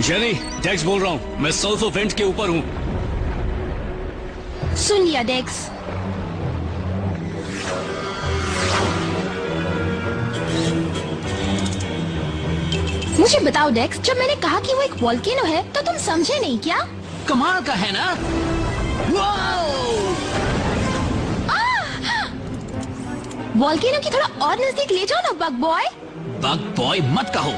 Jenny, डेक्स बोल रहा हूँ। मैं सल्फर वेंट के ऊपर हूँ। सुन लिया डेक्स। मुझे बताओ डेक्स, जब मैंने कहा कि वो एक वोल्केनो है तो तुम समझे नहीं क्या? कमाल का है ना? वोल्केनो की थोड़ा और नजदीक ले जाओ ना बग बॉय। बग बॉय मत कहो।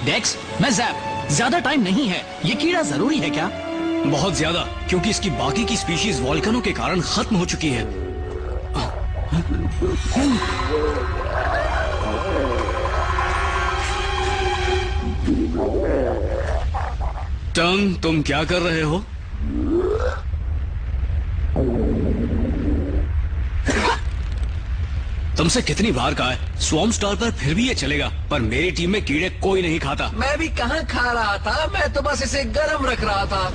डेक्स, मैं जैप, ज्यादा टाइम नहीं है। ये कीड़ा जरूरी है क्या? बहुत ज्यादा, क्योंकि इसकी बाकी की स्पीशीज वोल्केनो के कारण खत्म हो चुकी है। टंग, तुम क्या कर रहे हो? तुमसे कितनी बार कहा है, स्वॉर्म स्टार पर फिर भी ये चलेगा, पर मेरी टीम में कीड़े कोई नहीं खाता। मैं भी कहाँ खा रहा था, मैं तो बस इसे गर्म रख रहा था।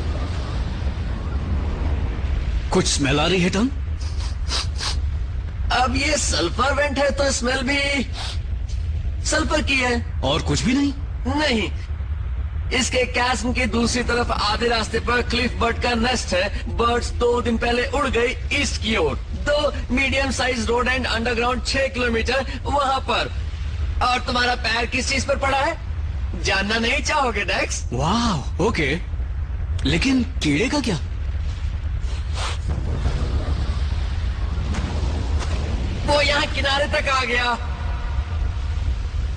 कुछ स्मेल आ रही है टंग? अब ये सल्फर वेंट है तो स्मेल भी सल्फर की है। और कुछ भी नहीं? नहीं, इसके कैस्म की दूसरी तरफ आधे रास्ते पर क्लिफ बर्ड का नेस्ट है। बर्ड्स 2 दिन पहले उड़ गई ईस्ट की ओर। 2 medium size road and underground 6 kilometre वहां पर। और तुम्हारा पैर किस चीज पर पड़ा है, जानना नहीं चाहोगे डेक्स? वाह, ओके। लेकिन कीड़े का क्या? वो यहाँ किनारे तक आ गया।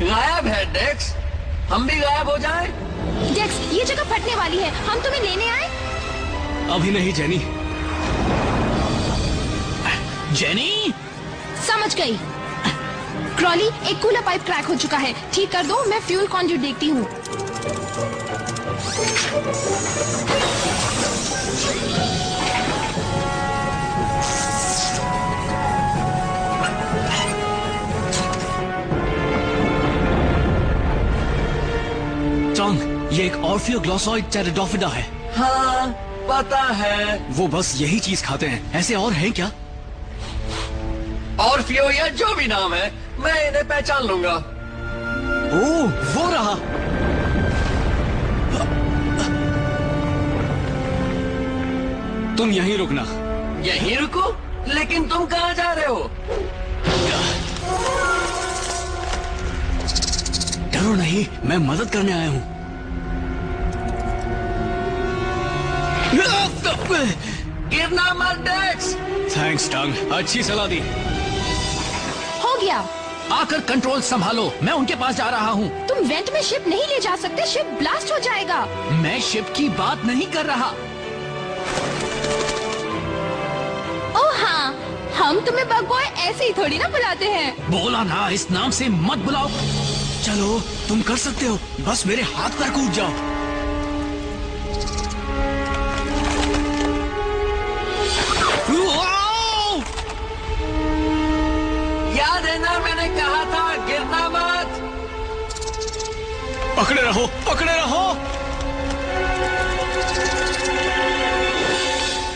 गायब है डेक्स। हम भी गायब हो जाएं? डेक्स, ये जगह फटने वाली है, हम तुम्हें लेने आए? अभी नहीं जेनी। जेनी, समझ गई। क्रॉली, एक कूलर पाइप क्रैक हो चुका है, ठीक कर दो, मैं फ्यूल कॉन्ड्यूट देखती हूँ। टंग, ये एक ऑर्फियोग्लॉसॉइड टेरिडोफिडा है। हाँ, पता है। वो बस यही चीज खाते हैं, ऐसे और हैं क्या? ऑर्फियो या जो भी नाम है, मैं इन्हें पहचान लूंगा। ओह, वो रहा। तुम यहीं रुकना। यहीं रुको? लेकिन तुम कहाँ जा रहे हो? डरो नहीं, मैं मदद करने आया हूँ। गिरना मत डेक्स। थैंक्स टंग, अच्छी सलाह दी। हो गया। आकर कंट्रोल संभालो, मैं उनके पास जा रहा हूँ। तुम वेंट में शिप नहीं ले जा सकते, शिप ब्लास्ट हो जाएगा। मैं शिप की बात नहीं कर रहा। ओह हाँ, हम तुम्हें बग बॉय ऐसे ही थोड़ी ना बुलाते हैं। बोला ना, इस नाम से मत बुलाओ। चलो, तुम कर सकते हो, बस मेरे हाथ पर कूद जाओ। याद है ना, मैंने कहा था गिरना मत। पकड़े रहो, पकड़े रहो।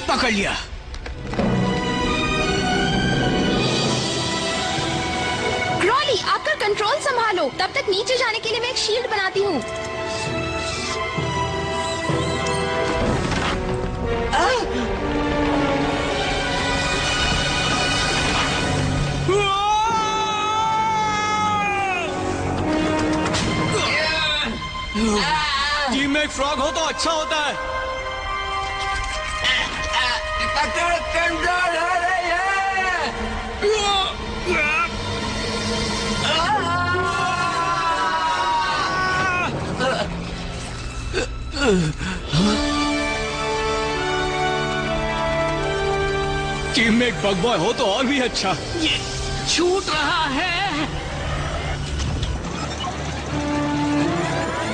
पकड़ लिया। क्रॉली, आकर कंट्रोल संभालो, तब तक नीचे जाने के लिए मैं एक शील्ड बनाती हूँ। टीम में एक फ्रॉग हो तो अच्छा होता है। पकड़, कंट्रोल हो रही है। टीम में एक बग बॉय हो तो और भी अच्छा। ये छूट रहा है।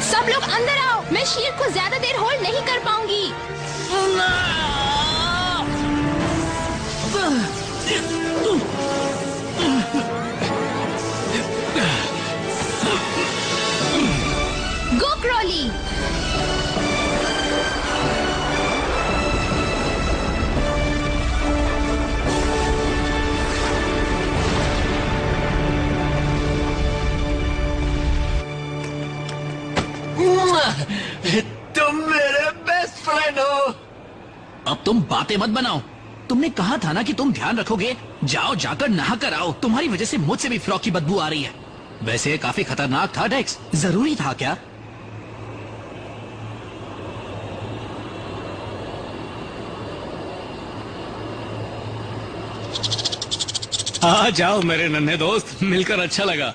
सब लोग अंदर आओ, मैं शील्ड को ज्यादा देर होल्ड नहीं कर पाऊंगी। गो क्रॉली। तुम तुम बातें मत बनाओ। तुमने कहा था ना कि तुम ध्यान रखोगे। जाओ जाकर नहा कर आओ। तुम्हारी वजह से मुझसे भी फ्रॉक की बदबू आ रही है। वैसे ये काफी खतरनाक था डेक्स। जरूरी था क्या? आ जाओ मेरे नन्हे दोस्त, मिलकर अच्छा लगा।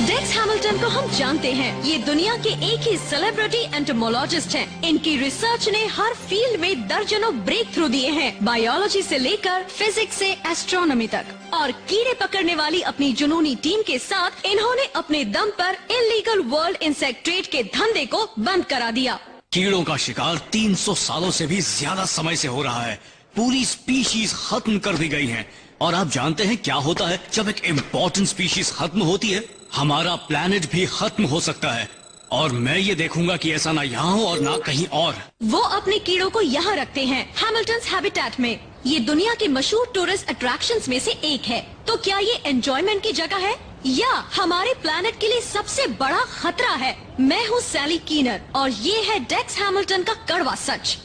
डेक्स हैमिल्टन को हम जानते हैं। ये दुनिया के एक ही सेलिब्रिटी एंटोमोलॉजिस्ट हैं। इनकी रिसर्च ने हर फील्ड में दर्जनों ब्रेक थ्रू दिए हैं, बायोलॉजी से लेकर फिजिक्स से एस्ट्रोनॉमी तक। और कीड़े पकड़ने वाली अपनी जुनूनी टीम के साथ इन्होंने अपने दम पर इलीगल वर्ल्ड इंसेक्ट ट्रेड के धंधे को बंद करा दिया। कीड़ों का शिकार 300 सालों से भी ज्यादा समय से हो रहा है। पूरी स्पीशीज खत्म कर दी गई हैं। और आप जानते हैं क्या होता है जब एक इम्पोर्टेंट स्पीशीज खत्म होती है? हमारा प्लेनेट भी खत्म हो सकता है। और मैं ये देखूंगा कि ऐसा ना यहाँ हो और ना कहीं और। वो अपने कीड़ों को यहाँ रखते हैं, हैमिल्टन्स हैबिटेट में। ये दुनिया के मशहूर टूरिस्ट अट्रैक्शंस में से एक है। तो क्या ये एंजॉयमेंट की जगह है या हमारे प्लेनेट के लिए सबसे बड़ा खतरा है? मैं हूँ सैली कीनर और ये है डेक्स हैमिल्टन का कड़वा सच।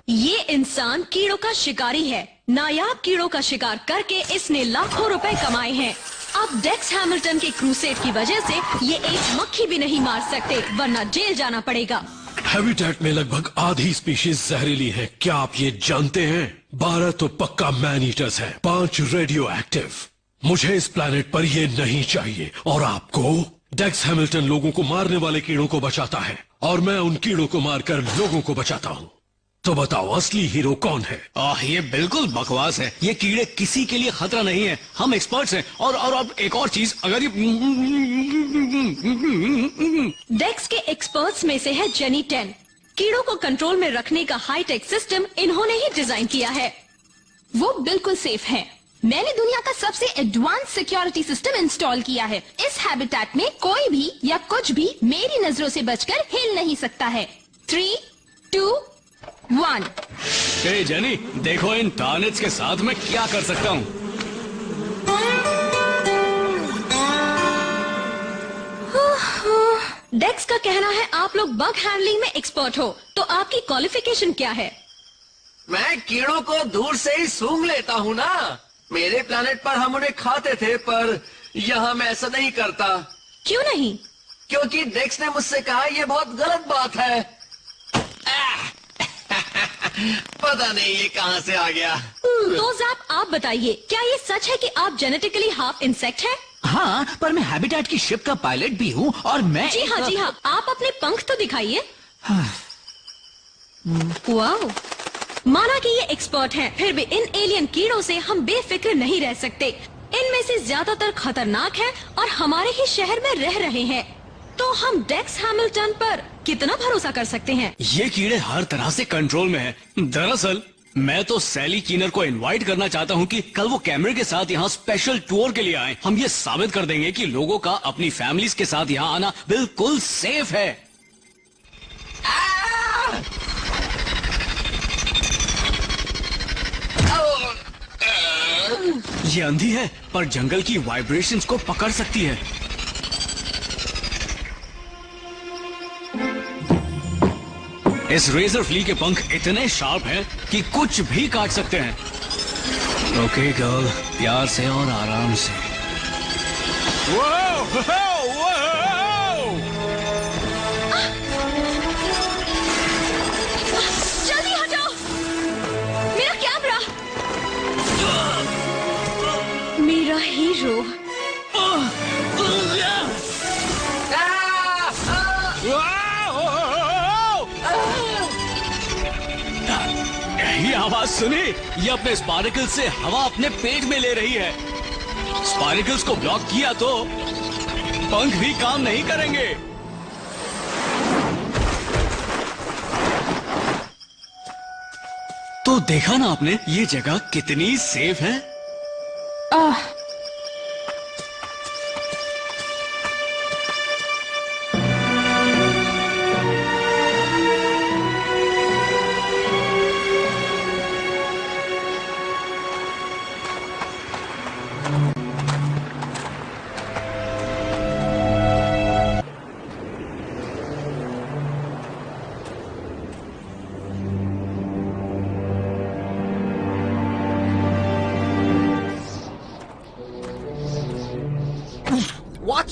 ये इंसान कीड़ों का शिकारी है। नायाब कीड़ों का शिकार करके इसने लाखों रुपए कमाए हैं। अब डेक्स हैमिल्टन के क्रूसेड की वजह से ये एक मक्खी भी नहीं मार सकते, वरना जेल जाना पड़ेगा। हैबिटेट में लगभग आधी स्पीशीज जहरीली है। क्या आप ये जानते हैं? 12 तो पक्का मैन ईटर्स हैं, 5 रेडियो एक्टिव। मुझे इस प्लेनेट पर ये नहीं चाहिए। और आपको? डेक्स हैमिल्टन लोगों को मारने वाले कीड़ों को बचाता है और मैं उन कीड़ों को मारकर लोगों को बचाता हूँ। तो बताओ असली हीरो कौन है? ये बिल्कुल बकवास है। ये कीड़े किसी के लिए खतरा नहीं है। हम एक्सपर्ट्स हैं। और अब एक और चीज, अगर ये डेक्स के एक्सपर्ट्स में से है जेनी 10। कीड़ों को कंट्रोल में रखने का हाईटेक सिस्टम इन्होंने ही डिजाइन किया है। वो बिल्कुल सेफ है। मैंने दुनिया का सबसे एडवांस सिक्योरिटी सिस्टम इंस्टॉल किया है। इस हैबिटेट में कोई भी या कुछ भी मेरी नजरों से बचकर हिल नहीं सकता है। 3, 2, 1। हे जेनी, देखो इन टार्नेट्स के साथ मैं क्या कर सकता हूँ। डेक्स का कहना है आप लोग बग हैंडलिंग में एक्सपर्ट हो, तो आपकी क्वालिफिकेशन क्या है? मैं कीड़ों को दूर से ही सूंघ लेता हूँ ना। मेरे प्लेनेट पर हम उन्हें खाते थे, पर यहाँ मैं ऐसा नहीं करता। क्यों नहीं? क्योंकि डेक्स ने मुझसे कहा यह बहुत गलत बात है। पता नहीं ये कहाँ से आ गया। तो ज़ाप आप बताइए, क्या ये सच है कि आप जेनेटिकली हाफ इंसेक्ट हैं? हाँ, पर मैं हैबिटेट की शिप का पायलट भी हूँ और मैं जी हाँ, जी हाँ। आप अपने पंख तो दिखाइए। वाओ, माना कि ये एक्सपर्ट हैं, फिर भी इन एलियन कीड़ों से हम बेफिक्र नहीं रह सकते। इनमें से ज्यादातर खतरनाक हैं और हमारे ही शहर में रह रहे हैं। तो हम डेक्स हैमिल्टन पर कितना भरोसा कर सकते हैं? ये कीड़े हर तरह से कंट्रोल में हैं। दरअसल मैं तो सैली कीनर को इनवाइट करना चाहता हूँ कि कल वो कैमरे के साथ यहाँ स्पेशल टूर के लिए आए। हम ये साबित कर देंगे कि लोगों का अपनी फैमिलीज के साथ यहाँ आना बिल्कुल सेफ है। ये अंधी है, पर जंगल की वाइब्रेशंस को पकड़ सकती है। इस रेजर फ्ली के पंख इतने शार्प हैं कि कुछ भी काट सकते हैं। ओके गर्ल, प्यार से और आराम से। जल्दी हटाओ मेरा कैमरा। मेरा हीरो। ये आवाज सुनी? ये अपने स्पार्कल्स से हवा अपने पेट में ले रही है। स्पार्कल्स को ब्लॉक किया तो पंख भी काम नहीं करेंगे। तो देखा ना आपने, ये जगह कितनी सेफ है।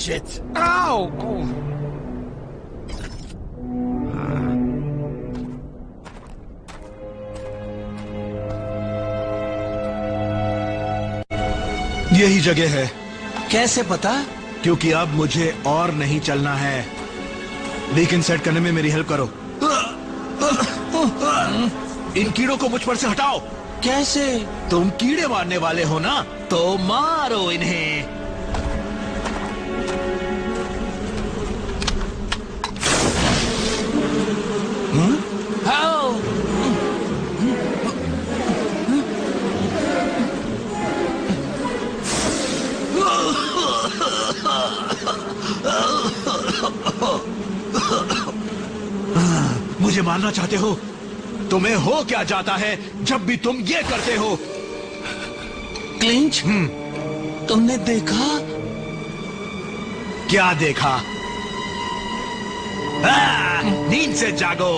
shit! Ow! Oh. यही जगह है। कैसे पता? क्योंकि अब मुझे और नहीं चलना है। लीक सेट करने में मेरी हेल्प करो। इन कीड़ों को मुझ पर से हटाओ। कैसे? तुम कीड़े मारने वाले हो ना, तो मारो इन्हें। मुझे मारना चाहते हो? तुम्हें हो क्या जाता है जब भी तुम ये करते हो? क्लिंच, तुमने देखा? क्या देखा? नींद से जागो।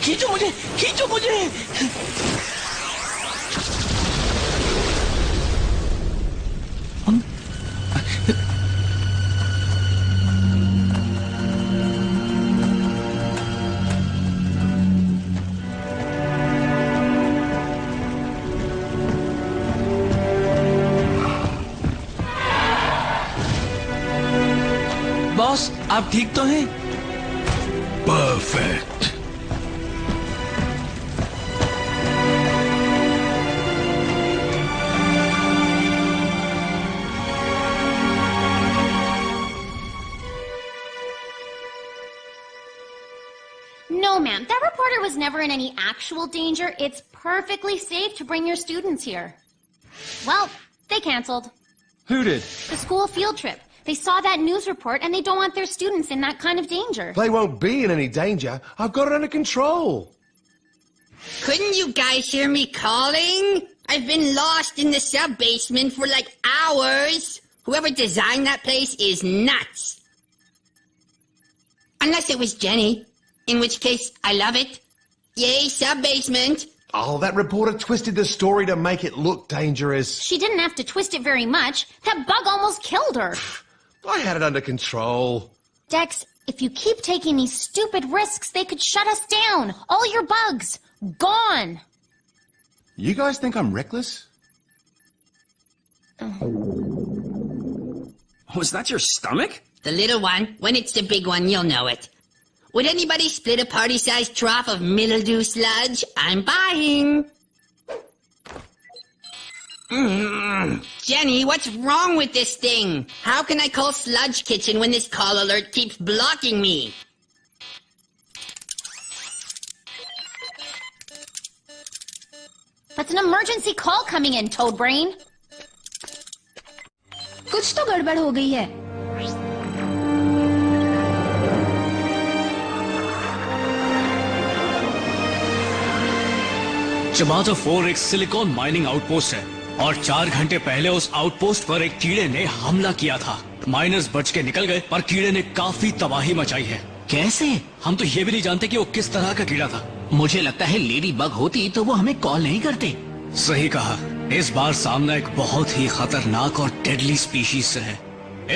खींचो मुझे, खींचो मुझे। बॉस, आप ठीक तो हैं? Perfect. No, ma'am. That reporter was never in any actual danger. It's perfectly safe to bring your students here. Well, they canceled. Who did? The school field trip. They saw that news report and they don't want their students in that kind of danger. They won't be in any danger. I've got it under control. Couldn't you guys hear me calling? I've been lost in the sub-basement for like hours. Whoever designed that place is nuts. Unless it was Jenny, in which case I love it. Yay, sub-basement. Oh, that reporter twisted the story to make it look dangerous. She didn't have to twist it very much. That bug almost killed her. I had it under control. Dex, if you keep taking these stupid risks, they could shut us down. All your bugs. Gone. You guys think I'm reckless? Was that your stomach? The little one. When it's the big one, you'll know it. Would anybody split a party-sized trough of mildew sludge? I'm buying. Jenny, what's wrong with this thing? How can I call Sludge Kitchen when this call alert keeps blocking me? That's an emergency call coming in, Toadbrain. कुछ तो गड़बड़ हो गई है। Tomato 4 एक silicon mining outpost है और 4 घंटे पहले उस आउटपोस्ट पर एक कीड़े ने हमला किया था। माइनर्स बच के निकल गए पर कीड़े ने काफी तबाही मचाई है। कैसे? हम तो ये भी नहीं जानते कि वो किस तरह का कीड़ा था। मुझे लगता है लेडी बग होती तो वो हमें कॉल नहीं करते। सही कहा। इस बार सामना एक बहुत ही खतरनाक और डेडली स्पीशीज से है,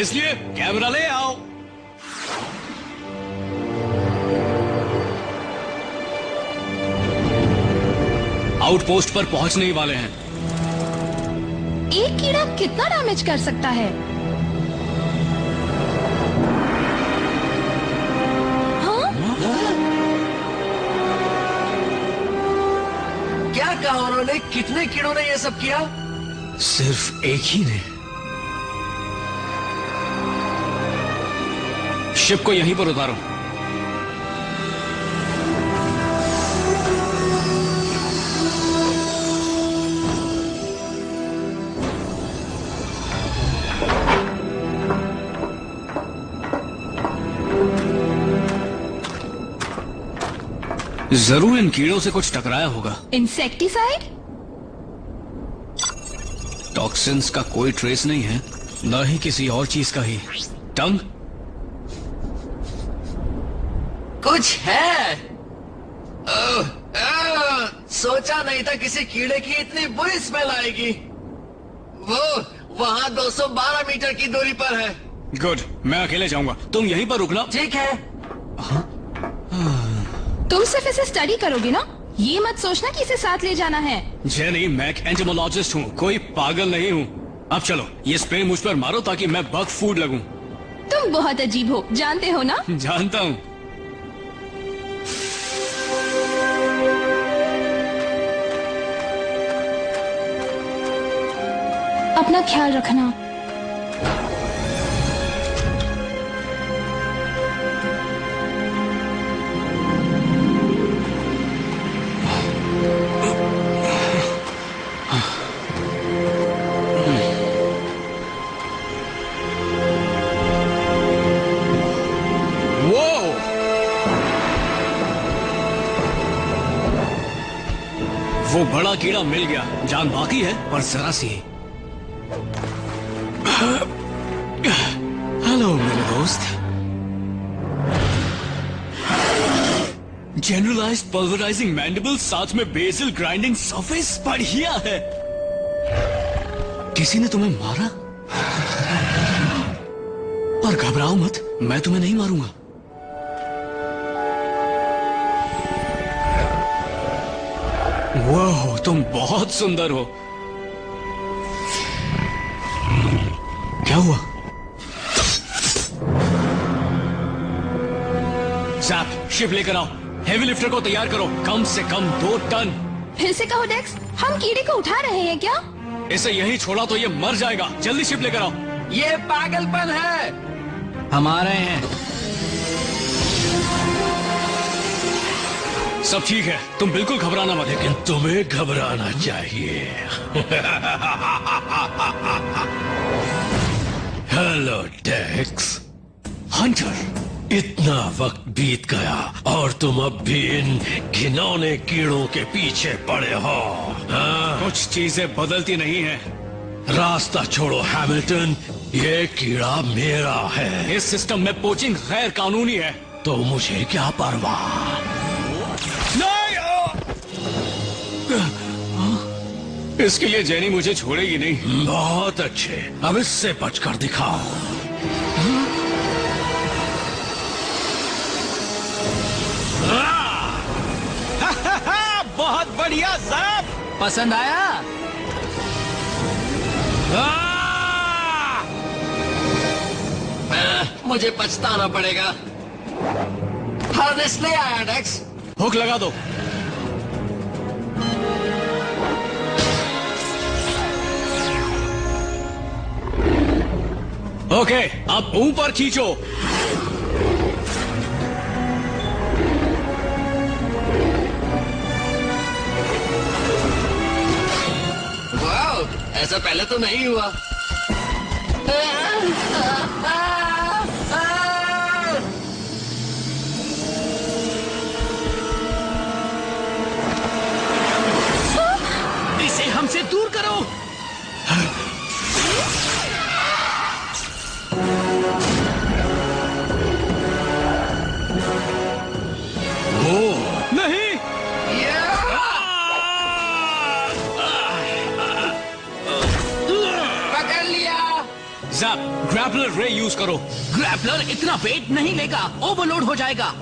इसलिए कैमरा ले आओ। आउटपोस्ट पर पहुंचने ही वाले हैं। एक कीड़ा कितना डैमेज कर सकता है? क्या कहा उन्होंने? कितने कीड़ों ने ये सब किया? सिर्फ एक ही ने। शिप को यहीं पर उतारो। जरूर इन कीड़ों से कुछ टकराया होगा। इंसेक्टिसाइड? टॉक्सिन्स का कोई ट्रेस नहीं है, न ही किसी और चीज का ही। टंग? कुछ है। सोचा नहीं था किसी कीड़े की इतनी बुरी स्मेल आएगी। वो वहाँ 212 मीटर की दूरी पर है। गुड, मैं अकेले जाऊंगा, तुम यहीं पर रुकना। ठीक है। तुम सिर्फ इसे स्टडी करोगे ना? ये मत सोचना कि इसे साथ ले जाना है। जेनी, मैं एक एंटोमोलॉजिस्ट हूँ, कोई पागल नहीं हूँ। अब चलो, ये स्प्रे मुझ पर मारो ताकि मैं बग फूड लगूं। तुम बहुत अजीब हो, जानते हो ना? जानता हूँ। अपना ख्याल रखना। वो बड़ा कीड़ा मिल गया, जान बाकी है पर जरा सी। हेलो मेरे दोस्त। जनरलाइज्ड पल्वराइजिंग मैंडिबल साथ में बेसल ग्राइंडिंग सरफेस, बढ़िया है। किसी ने तुम्हें मारा? पर घबराओ मत, मैं तुम्हें नहीं मारूंगा। वाह, तुम बहुत सुंदर हो। क्या हुआ? जैप, शिप लेकर आओ। हेवी लिफ्टर को तैयार करो, कम से कम 2 टन। फिर से कहो डेक्स, हम कीड़े को उठा रहे हैं क्या? इसे यहीं छोड़ा तो ये मर जाएगा। जल्दी शिप लेकर आओ। ये पागलपन है। हम आ रहे हैं। सब ठीक है, तुम बिल्कुल घबराना मत। लेकिन तुम्हें घबराना चाहिए। हेलो डेक्स। हंटर, इतना वक्त बीत गया और तुम अब भी इन घिनौने कीड़ों के पीछे पड़े हो। हाँ? कुछ चीजें बदलती नहीं है। रास्ता छोड़ो हैमिल्टन, ये कीड़ा मेरा है। इस सिस्टम में पोचिंग गैर कानूनी है। तो मुझे क्या परवाह। इसके लिए जेनी मुझे छोड़ेगी नहीं। बहुत अच्छे, अब इससे बचकर दिखाओ। बहुत बढ़िया साहब, पसंद आया? मुझे पछताना पड़ेगा। हार्नेस ले आया डेक्स। हुक लगा दो। ओके, अब ऊपर खींचो। वाह, ऐसा पहले तो नहीं हुआ। इसे हमसे दूर करो। नहीं, पकड़ लिया। जैप, ग्रैपलर रे यूज करो। ग्रैपलर इतना वेट नहीं लेगा, ओवरलोड हो जाएगा।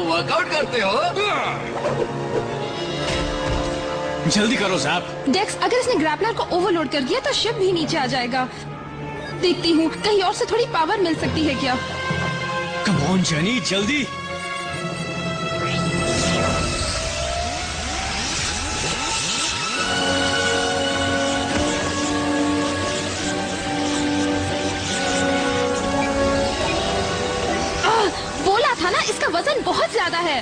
वर्कआउट करते हो? जल्दी करो जैप। डेक्स, अगर इसने ग्रैपलर को ओवरलोड कर दिया तो शिप भी नीचे आ जाएगा। देखती हूँ कहीं और से थोड़ी पावर मिल सकती है क्या। कम ऑन जेनी, जल्दी। बोला था ना, इसका वजन बहुत ज्यादा है।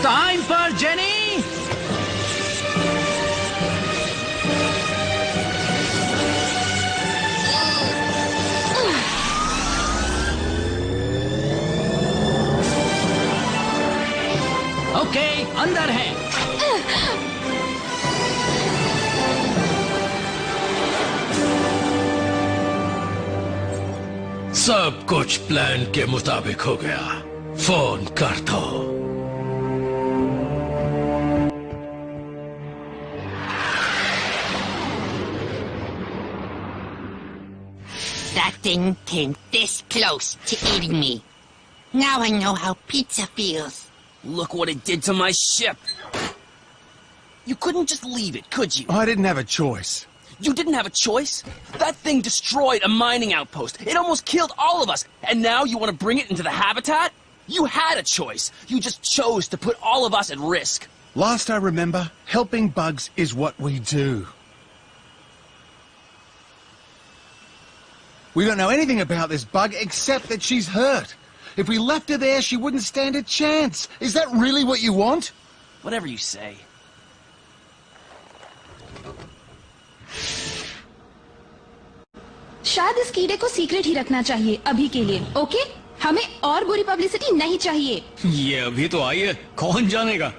टाइम पर जेनी। सब कुछ प्लान के मुताबिक हो गया। फोन कर दो। That thing came this close to eating me. Now I know how pizza feels. Look what it did to my ship. You couldn't just leave it, could you? I didn't have a choice. You didn't have a choice? That thing destroyed a mining outpost. It almost killed all of us. And now you want to bring it into the habitat? You had a choice. You just chose to put all of us at risk. Last I remember, helping bugs is what we do. We don't know anything about this bug except that she's hurt. If we left her there, she wouldn't stand a chance. Is that really what you want? Whatever you say. शायद इस कीड़े को secret ही रखना चाहिए अभी के लिए। Okay, हमें और बुरी पब्लिसिटी नहीं चाहिए। ये अभी तो आई है, कौन जानेगा।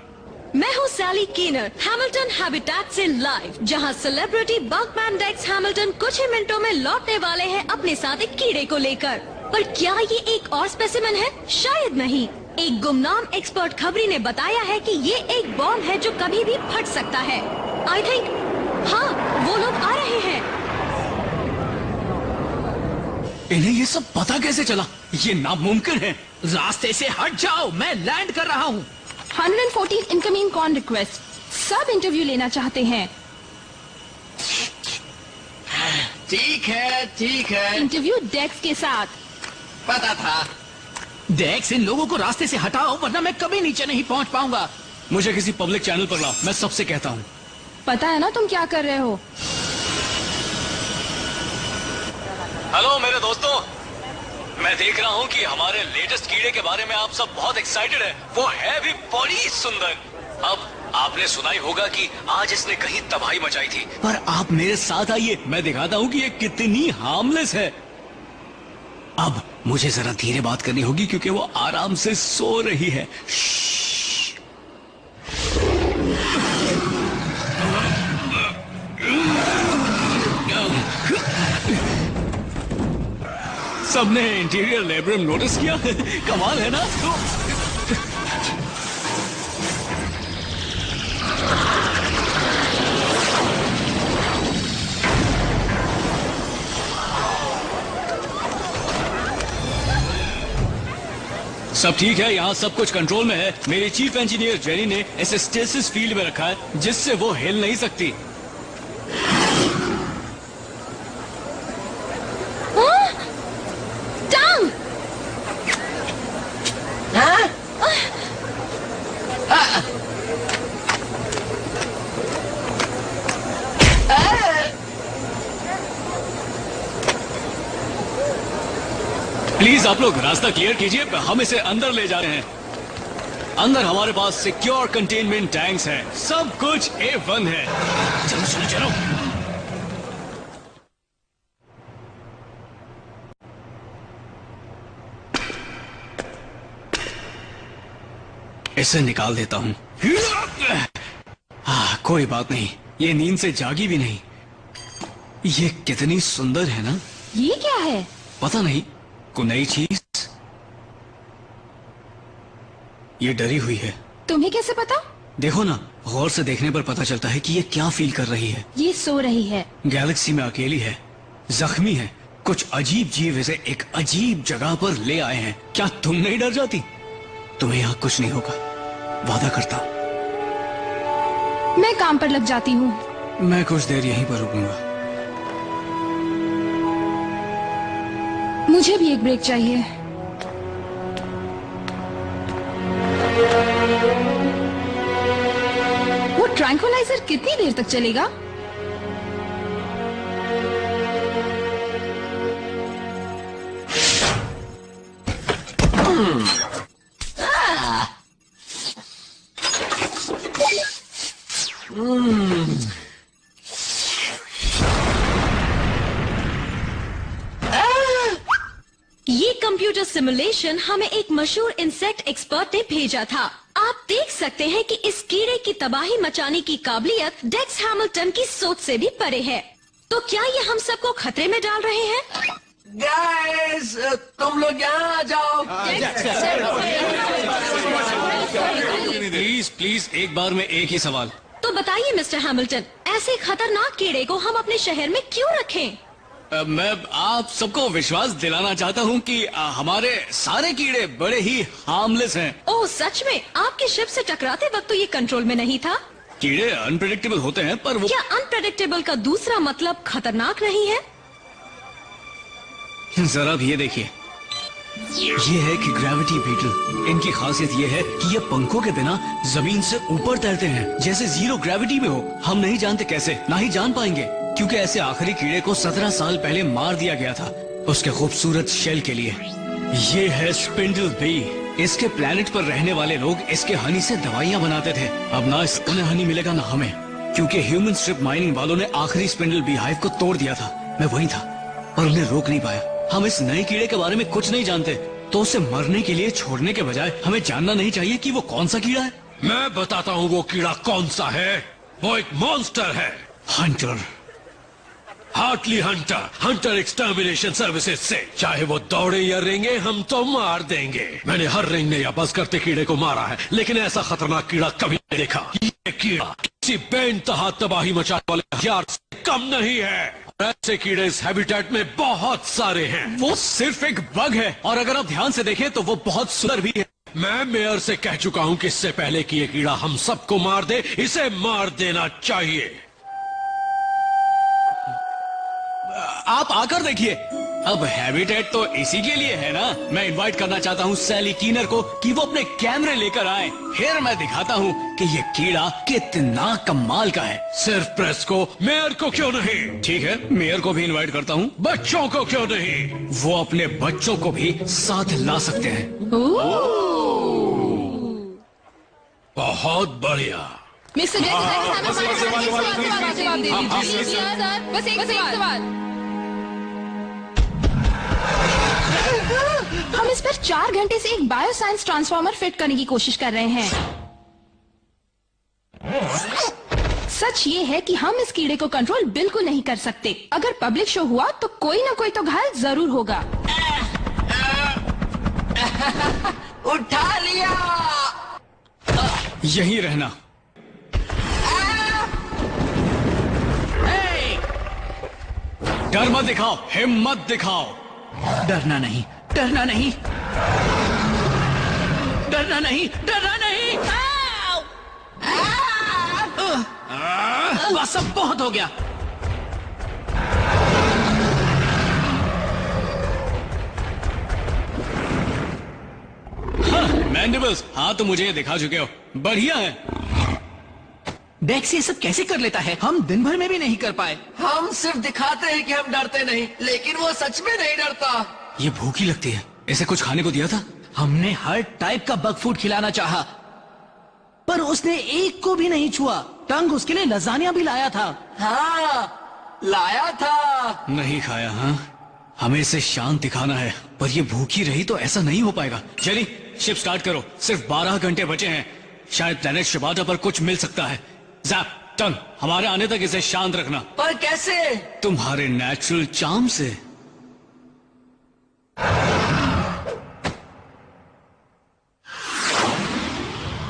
मैं हूँ सैली कीनर, हैमिल्टन हैबिटेट से लाइव, जहाँ सेलिब्रिटी बगमैन डेक्स हैमिल्टन कुछ ही मिनटों में लौटने वाले हैं अपने साथ एक कीड़े को लेकर। पर क्या ये एक और स्पेसिमेन है? शायद नहीं। एक गुमनाम एक्सपर्ट खबरी ने बताया है कि ये एक बॉम्ब है जो कभी भी फट सकता है। आई थिंक हाँ, वो लोग आ रहे हैं। इन्हें ये सब पता कैसे चला? ये नामुमकिन है। रास्ते से हट जाओ, मैं लैंड कर रहा हूँ। 114 इनकमिंग कॉल रिक्वेस्ट। सब इंटरव्यू लेना चाहते हैं। ठीक है। इंटरव्यू डेक्स के साथ। पता था। डेक्स, इन लोगों को रास्ते से हटाओ वरना मैं कभी नीचे नहीं पहुँच पाऊंगा। मुझे किसी पब्लिक चैनल पर लाओ, मैं सबसे कहता हूँ। पता है ना तुम क्या कर रहे हो? हेलो मेरे दोस्तों, मैं देख रहा हूँ कि हमारे लेटेस्ट कीड़े के बारे में आप सब बहुत एक्साइटेड है। वो है भी बड़ी सुंदर। अब आपने सुना ही होगा कि आज इसने कहीं तबाही मचाई थी, पर आप मेरे साथ आइए, मैं दिखाता हूँ कि ये कितनी हार्मलेस है। अब मुझे जरा धीरे बात करनी होगी क्योंकि वो आराम से सो रही है। सबने इंटीरियर लेबरम नोटिस किया? कमाल है ना? सब ठीक है, यहाँ सब कुछ कंट्रोल में है। मेरी चीफ इंजीनियर जेनी ने इसे स्टेसिस फील्ड में रखा है जिससे वो हिल नहीं सकती। प्लीज आप लोग रास्ता क्लियर कीजिए, हम इसे अंदर ले जा रहे हैं। अंदर हमारे पास सिक्योर कंटेनमेंट टैंक्स हैं, सब कुछ A1 है। चलो चलो चलो। इसे निकाल देता हूँ। कोई बात नहीं, ये नींद से जागी भी नहीं। ये कितनी सुंदर है ना? ये क्या है? पता नहीं, कोई नई चीज। ये डरी हुई है। तुम्हें कैसे पता? देखो ना, गौर से देखने पर पता चलता है कि ये क्या फील कर रही है। ये सो रही है। गैलेक्सी में अकेली है, जख्मी है। कुछ अजीब जीव इसे एक अजीब जगह पर ले आए हैं। क्या तुम नहीं डर जाती? तुम्हें यहाँ कुछ नहीं होगा, वादा करता हूँ। मैं काम पर लग जाती हूँ। मैं कुछ देर यहीं पर रुकूंगा। मुझे भी एक ब्रेक चाहिए। वो ट्रैंक्विलाइजर कितनी देर तक चलेगा? ये कंप्यूटर सिमुलेशन हमें एक मशहूर इंसेक्ट एक्सपर्ट ने भेजा था। आप देख सकते हैं कि इस कीड़े की तबाही मचाने की काबिलियत डेक्स हैमिल्टन की सोच से भी परे है। तो क्या ये हम सबको खतरे में डाल रहे हैं? गाइस, तुम लोग यहाँ आ जाओ। प्लीज प्लीज, एक बार में एक ही सवाल। तो बताइए मिस्टर हैमिल्टन, ऐसे खतरनाक कीड़े को हम अपने शहर में क्यों रखें? मैं आप सबको विश्वास दिलाना चाहता हूँ कि हमारे सारे कीड़े बड़े ही हार्मलेस हैं। ओह सच में? आपके शिप से टकराते वक्त तो ये कंट्रोल में नहीं था। कीड़े अनप्रेडिक्टेबल होते हैं, पर वो क्या अनप्रेडिक्टेबल का दूसरा मतलब खतरनाक नहीं है? जरा भी ये देखिए, ये है कि ग्रेविटी बीटल। इनकी खासियत ये है कि ये पंखों के बिना जमीन से ऊपर तैरते हैं, जैसे जीरो ग्रेविटी में हो। हम नहीं जानते कैसे, ना ही जान पाएंगे, क्योंकि ऐसे आखिरी कीड़े को 17 साल पहले मार दिया गया था उसके खूबसूरत शेल के लिए। ये है स्पिंडल बी। इसके प्लेनेट पर रहने वाले लोग इसके हनी से दवाइयाँ बनाते थे। अब ना इसमें हनी मिलेगा ना हमें, क्योंकि ह्यूमन स्ट्रिप माइनिंग वालों ने आखिरी स्पिंडल बी हाइव को तोड़ दिया था। मैं वहीं था और उन्हें रोक नहीं पाया। हम इस नए कीड़े के बारे में कुछ नहीं जानते, तो उसे मरने के लिए छोड़ने के बजाय हमें जानना नहीं चाहिए कि वो कौन सा कीड़ा है। मैं बताता हूँ वो कीड़ा कौन सा है। वो एक मॉन्स्टर है। Hunter, Hartley Hunter, Hunter extermination services से। चाहे वो दौड़े या रेंगे, हम तो मार देंगे। मैंने हर रेंगने या बस करते कीड़े को मारा है, लेकिन ऐसा खतरनाक कीड़ा कभी नहीं देखा। ये कीड़ा किसी बेइंतहा तबाही मचाने वाले हथियार से कम नहीं है। ऐसे कीड़े इस हैबिटेट में बहुत सारे हैं। वो सिर्फ एक बग है, और अगर आप ध्यान से देखें तो वो बहुत सुंदर भी है। मैं मेयर से कह चुका हूँ कि इससे पहले कि ये कीड़ा हम सबको मार दे, इसे मार देना चाहिए। आप आकर देखिए। अब हैबिटेट तो इसी के लिए है ना। मैं इनवाइट करना चाहता हूँ सैली कीनर को कि वो अपने कैमरे लेकर आए, फिर मैं दिखाता हूँ कि ये कीड़ा कितना कमाल का है। सिर्फ प्रेस को, मेयर को क्यों नहीं? ठीक है, मेयर को भी इनवाइट करता हूँ। बच्चों को क्यों नहीं? वो अपने बच्चों को भी साथ ला सकते हैं। बहुत बढ़िया। मिस्टर बस एक सवाल। हम इस पर 4 घंटे से एक बायोसाइंस ट्रांसफार्मर फिट करने की कोशिश कर रहे हैं। सच ये है कि हम इस कीड़े को कंट्रोल बिल्कुल नहीं कर सकते। अगर पब्लिक शो हुआ तो कोई ना कोई तो घायल जरूर होगा। उठा लिया। यहीं रहना। डर मत दिखाओ, हिम्मत दिखाओ। डरना नहीं, डरना नहीं, डरना नहीं, डरना नहीं। बस अब बहुत हो गया। मैंडिबल्स, हाँ तो मुझे ये दिखा चुके हो, बढ़िया है। डेक्स ये सब कैसे कर लेता है? हम दिन भर में भी नहीं कर पाए। हम सिर्फ दिखाते हैं कि हम डरते नहीं, लेकिन वो सच में नहीं डरता। ये भूखी लगती है, इसे कुछ खाने को दिया था? हमने हर टाइप का बग फूड खिलाना चाहा, पर उसने एक को भी नहीं छुआ। टंग उसके लिए लजानिया भी लाया था। हाँ, लाया था। नहीं खाया। हाँ, हमें इसे शांत दिखाना है, पर ये भूखी रही तो ऐसा नहीं हो पाएगा। चलिए शिप स्टार्ट करो, सिर्फ 12 घंटे बचे हैं। शायद प्लेनेट शिबाटा पर कुछ मिल सकता है। ज़ैप, टंग, हमारे आने तक इसे शांत रखना। पर कैसे? तुम्हारे नेचुरल चार्म से।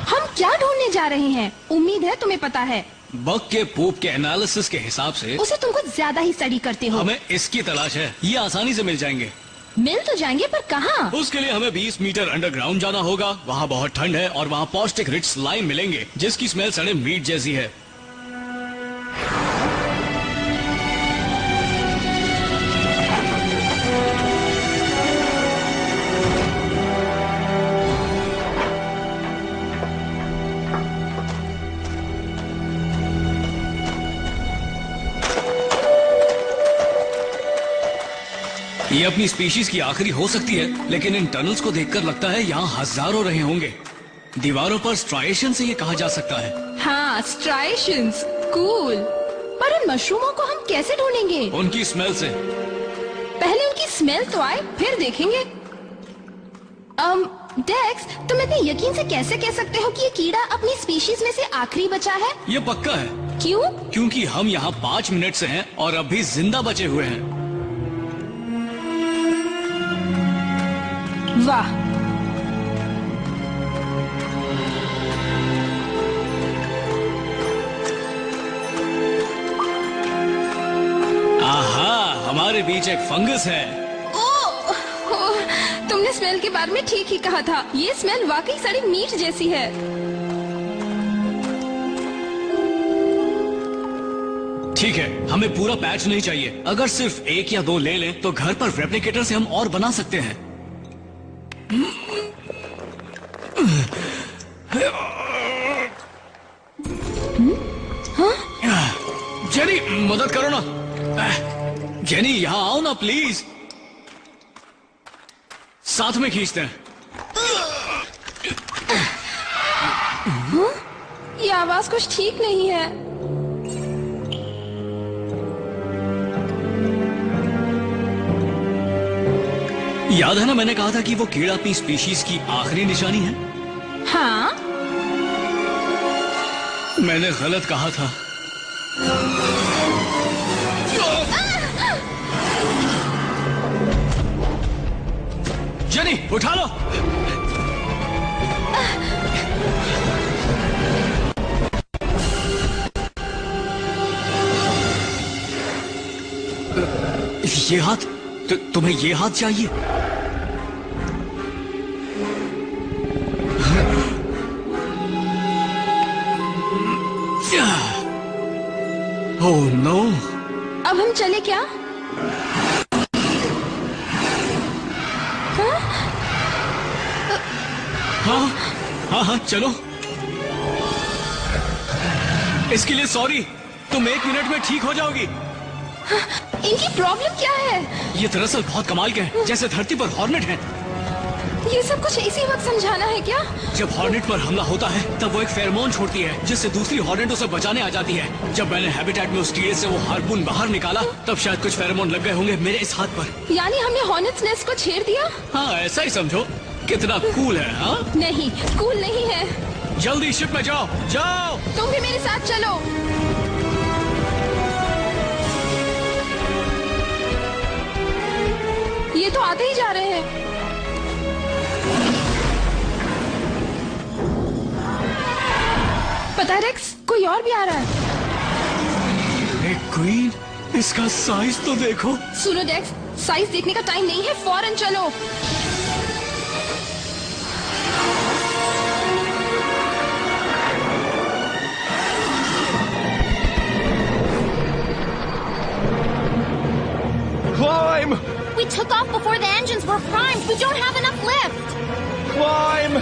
हम क्या ढूंढने जा रहे हैं? उम्मीद है तुम्हें पता है। बग के पूप के एनालिसिस के हिसाब से उसे तुम कुछ ज्यादा ही स्टडी करते हो। हमें इसकी तलाश है। ये आसानी से मिल जाएंगे। मिल तो जाएंगे, पर कहाँ? उसके लिए हमें 20 मीटर अंडरग्राउंड जाना होगा। वहाँ बहुत ठंड है और वहाँ पौष्टिक रिच स्लाइम मिलेंगे, जिसकी स्मेल सड़े मीट जैसी है। ये अपनी स्पीशीज की आखिरी हो सकती है, लेकिन इन टनल्स को देखकर लगता है यहाँ हजारों रहे होंगे। दीवारों पर स्ट्राइएशन से ये कहा जा सकता है। हाँ, स्ट्राइएशंस, कूल। पर उन मशरूमों को हम कैसे ढूंढेंगे? उनकी स्मेल से। पहले उनकी स्मेल तो आए, फिर देखेंगे। डेक्स, तुम इतने यकीन से कैसे कह सकते हो कि ये कीड़ा अपनी स्पीशीज में से आखिरी बचा है? ये पक्का है। क्यों? क्योंकि हम यहाँ 5 मिनट से हैं और अब भी जिंदा बचे हुए हैं। वाह, आहा, हमारे बीच एक फंगस है। तुमने स्मेल के बारे में ठीक ही कहा था। ये स्मेल वाकई सड़ी मीट जैसी है। ठीक है, हमें पूरा पैच नहीं चाहिए। अगर सिर्फ 1 या 2 ले लें तो घर पर रेप्लिकेटर से हम और बना सकते हैं। जेनी, मदद करो ना। जेनी, यहाँ आओ ना प्लीज। साथ में खींचते हैं। ये आवाज कुछ ठीक नहीं है। याद है ना, मैंने कहा था कि वो कीड़ा अपनी स्पीशीज की आखिरी निशानी है। हाँ, मैंने गलत कहा था। जेनी, उठा लो। ये हाथ, तुम्हें ये हाथ चाहिए? Oh no. अब हम चले क्या? हाँ, चलो। इसके लिए सॉरी। तुम 1 मिनट में ठीक हो जाओगी। इनकी प्रॉब्लम क्या है? ये दरअसल बहुत कमाल के हैं, जैसे धरती पर हॉर्नेट हैं। ये सब कुछ इसी वक्त समझाना है क्या? जब हॉर्नेट पर हमला होता है तब वो एक फेरोमोन छोड़ती है जिससे दूसरी हॉर्नेट उसे बचाने आ जाती है। जब मैंने हैबिटेट में उस कीड़े से वो हार्पून बाहर निकाला तब शायद कुछ फेरोमोन लग गए होंगे मेरे इस हाथ पर। यानी हमने हॉर्नेट्स नेस्ट को छेड़ दिया? हाँ, ऐसा ही समझो। कितना कूल है। हाँ, नहीं, कूल नहीं है। जल्दी शिप में जाओ, जाओ। तुम भी मेरे साथ चलो। ये तो आते ही जा रहे हैं। पता है रेक्स, कोई और भी आ रहा है। एक क्वीन, इसका साइज तो देखो। सुनो डेक्स, साइज देखने का टाइम नहीं है, फौरन चलो। Climb! We took off before the engines were primed. We don't have enough lift. Climb!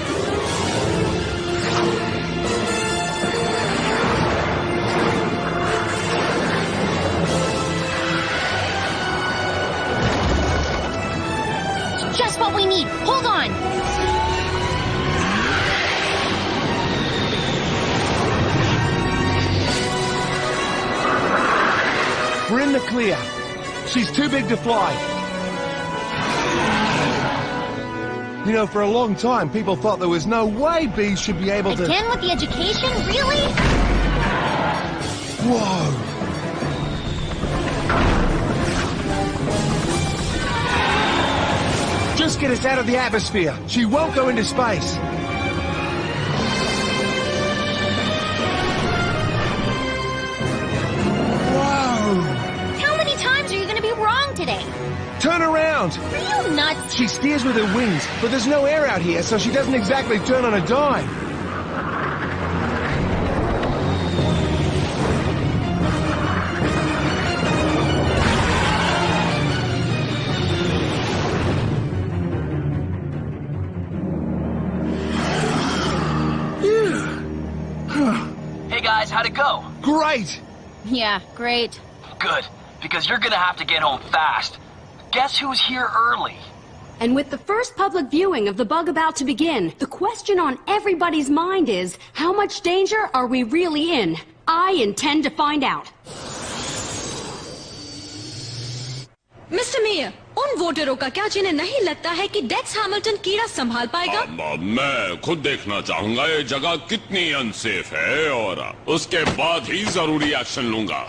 Just what we need. Hold on. We're in the clear. She's too big to fly. You know, for a long time, people thought there was no way bees should be able to... Again with the education? Really? Whoa! Just get us out of the atmosphere. She won't go into space. Today. Turn around! Are you nuts? She steers with her wings, but there's no air out here, so she doesn't exactly turn on a dime. Hey guys, how'd it go? Great! Yeah, great. Good. Because you're gonna have to get home fast. Guess who's here early? And with the first public viewing of the bug about to begin, the question on everybody's mind is, how much danger are we really in? I intend to find out. Mister mayor, उन वोटरों का क्या जिन्हें नहीं लगता है कि डेक्स Hamilton कीड़ा संभाल पाएगा? मैं खुद देखना चाहूंगा ये जगह कितनी अनसेफ है और उसके बाद ही जरूरी एक्शन लूंगा।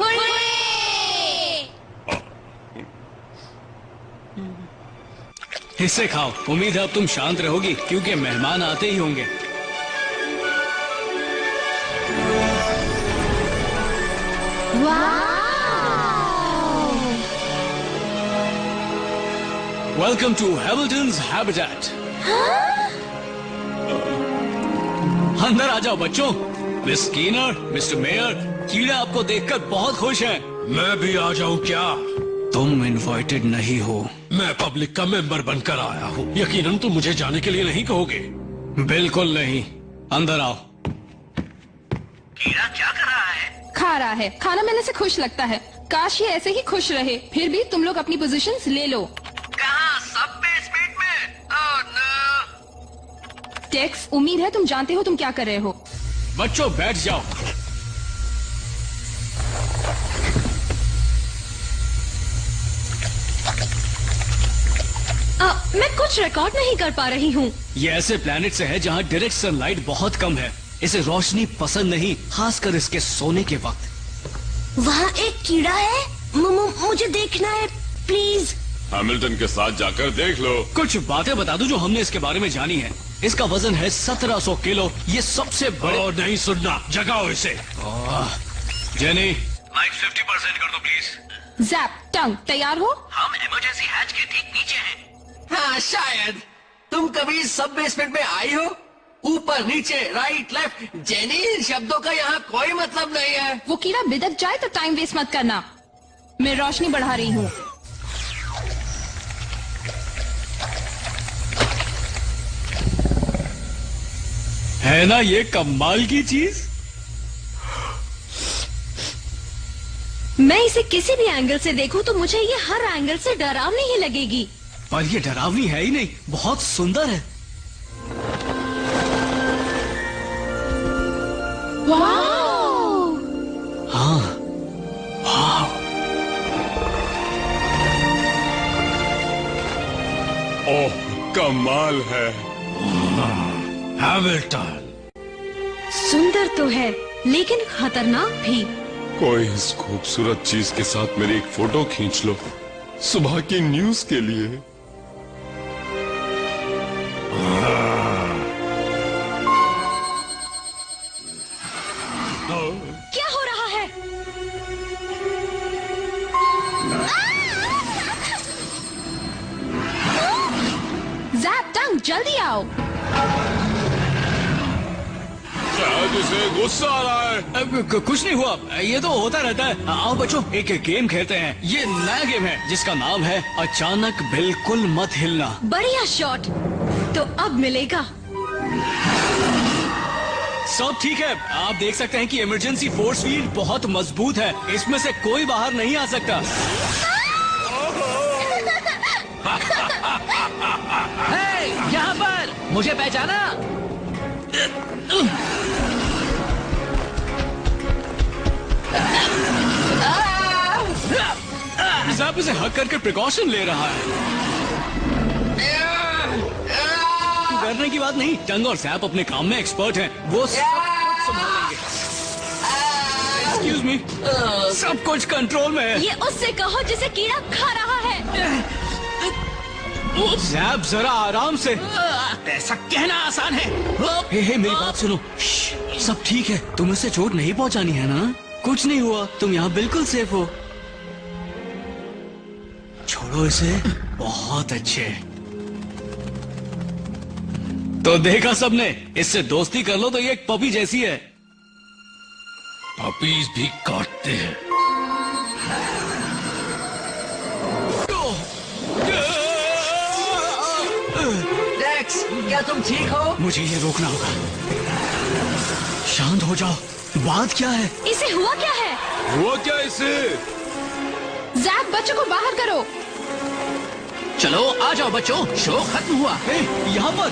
इसे खाओ। उम्मीद है अब तुम शांत रहोगी क्योंकि मेहमान आते ही होंगे। Welcome to Hamilton's habitat. अंदर आ जाओ बच्चों। मिस स्कीनर, मिस्टर मेयर, कीड़े आपको देखकर बहुत खुश हैं। मैं भी आ जाऊं क्या? तुम इनवाइटेड नहीं हो। मैं पब्लिक का मेंबर बनकर आया हूँ। यकीनन तुम मुझे जाने के लिए नहीं कहोगे। बिल्कुल नहीं। अंदर आओ। कीड़ा क्या कर रहा है? खा रहा है। खाना मिलने से खुश लगता है। काश ये ऐसे ही खुश रहे। फिर भी तुम लोग अपनी पोजीशंस ले लो। कहाँ? सब बेसमेंट में? Oh no. टेक्स, उम्मीद है तुम जानते हो तुम क्या कर रहे हो। बच्चों बैठ जाओ। मैं कुछ रिकॉर्ड नहीं कर पा रही हूँ। ये ऐसे प्लेनेट से है जहाँ डायरेक्ट सनलाइट बहुत कम है। इसे रोशनी पसंद नहीं, खासकर इसके सोने के वक्त। वहाँ एक कीड़ा है। मुझे देखना है प्लीज। हैमिल्टन के साथ जाकर देख लो। कुछ बातें बता दूं जो हमने इसके बारे में जानी है। इसका वजन है 1700 किलो। ये सबसे बड़े। नहीं सुनना, जगाओ इसे। जेनी, लाइट 50% कर दो प्लीज। जैप, टंग, तैयार हो? हम इमरजेंसी हैच के ठीक नीचे हैं। हाँ शायद। तुम कभी सब बेसमेंट में आई हो? ऊपर नीचे राइट लेफ्ट। जेनी, इन शब्दों का यहाँ कोई मतलब नहीं है। वो कीड़ा बिदक जाए तो टाइम वेस्ट मत करना। मैं रोशनी बढ़ा रही हूँ। है ना ये कमाल की चीज? मैं इसे किसी भी एंगल से देखूं तो मुझे ये हर एंगल से डरावनी ही लगेगी। पर ये डरावनी है ही नहीं, बहुत सुंदर है। वाओ! हाँ, वाओ। ओह, कमाल है। हैमिल्टन, सुंदर तो है लेकिन खतरनाक भी। कोई इस खूबसूरत चीज के साथ मेरी एक फोटो खींच लो, सुबह की न्यूज के लिए। क्या हो रहा है? जैप, टंग, जल्दी आओ। शायद इसे गुस्सा आ रहा है। कुछ नहीं हुआ, ये तो होता रहता है। आओ बच्चों, एक गेम खेलते हैं। ये नया गेम है जिसका नाम है अचानक बिल्कुल मत हिलना। बढ़िया शॉट। तो अब मिलेगा। सब ठीक है। आप देख सकते हैं कि इमरजेंसी फोर्स फील्ड बहुत मजबूत है। इसमें से कोई बाहर नहीं आ सकता। हे, यहाँ पर मुझे पहचाना? जैप इसे हक करके प्रिकॉशन ले रहा है। डरने की बात नहीं, टंग और जैप अपने काम में एक्सपर्ट हैं। वो सब कुछ संभालेंगे। एक्सक्यूज मी, सब कुछ कंट्रोल में है। ये उससे कहो जिसे कीड़ा खा रहा है। जैप जरा आराम से। ऐसा कहना आसान है। हे मेरी बात सुनो। सब ठीक है, तुम इसे चोट नहीं पहुंचानी है ना? कुछ नहीं हुआ, तुम यहाँ बिल्कुल सेफ हो। छोड़ो इसे। बहुत अच्छे। तो देखा सबने, इससे दोस्ती कर लो तो ये एक पपी जैसी है। पपीज भी काटते हैं। डेक्स, क्या तुम ठीक हो? मुझे ये रोकना होगा। शांत हो जाओ। बात क्या है? इसे हुआ क्या है? हुआ क्या इसे? जैप, बच्चों को बाहर करो। चलो आ जाओ बच्चों, शो खत्म हुआ। यहाँ पर।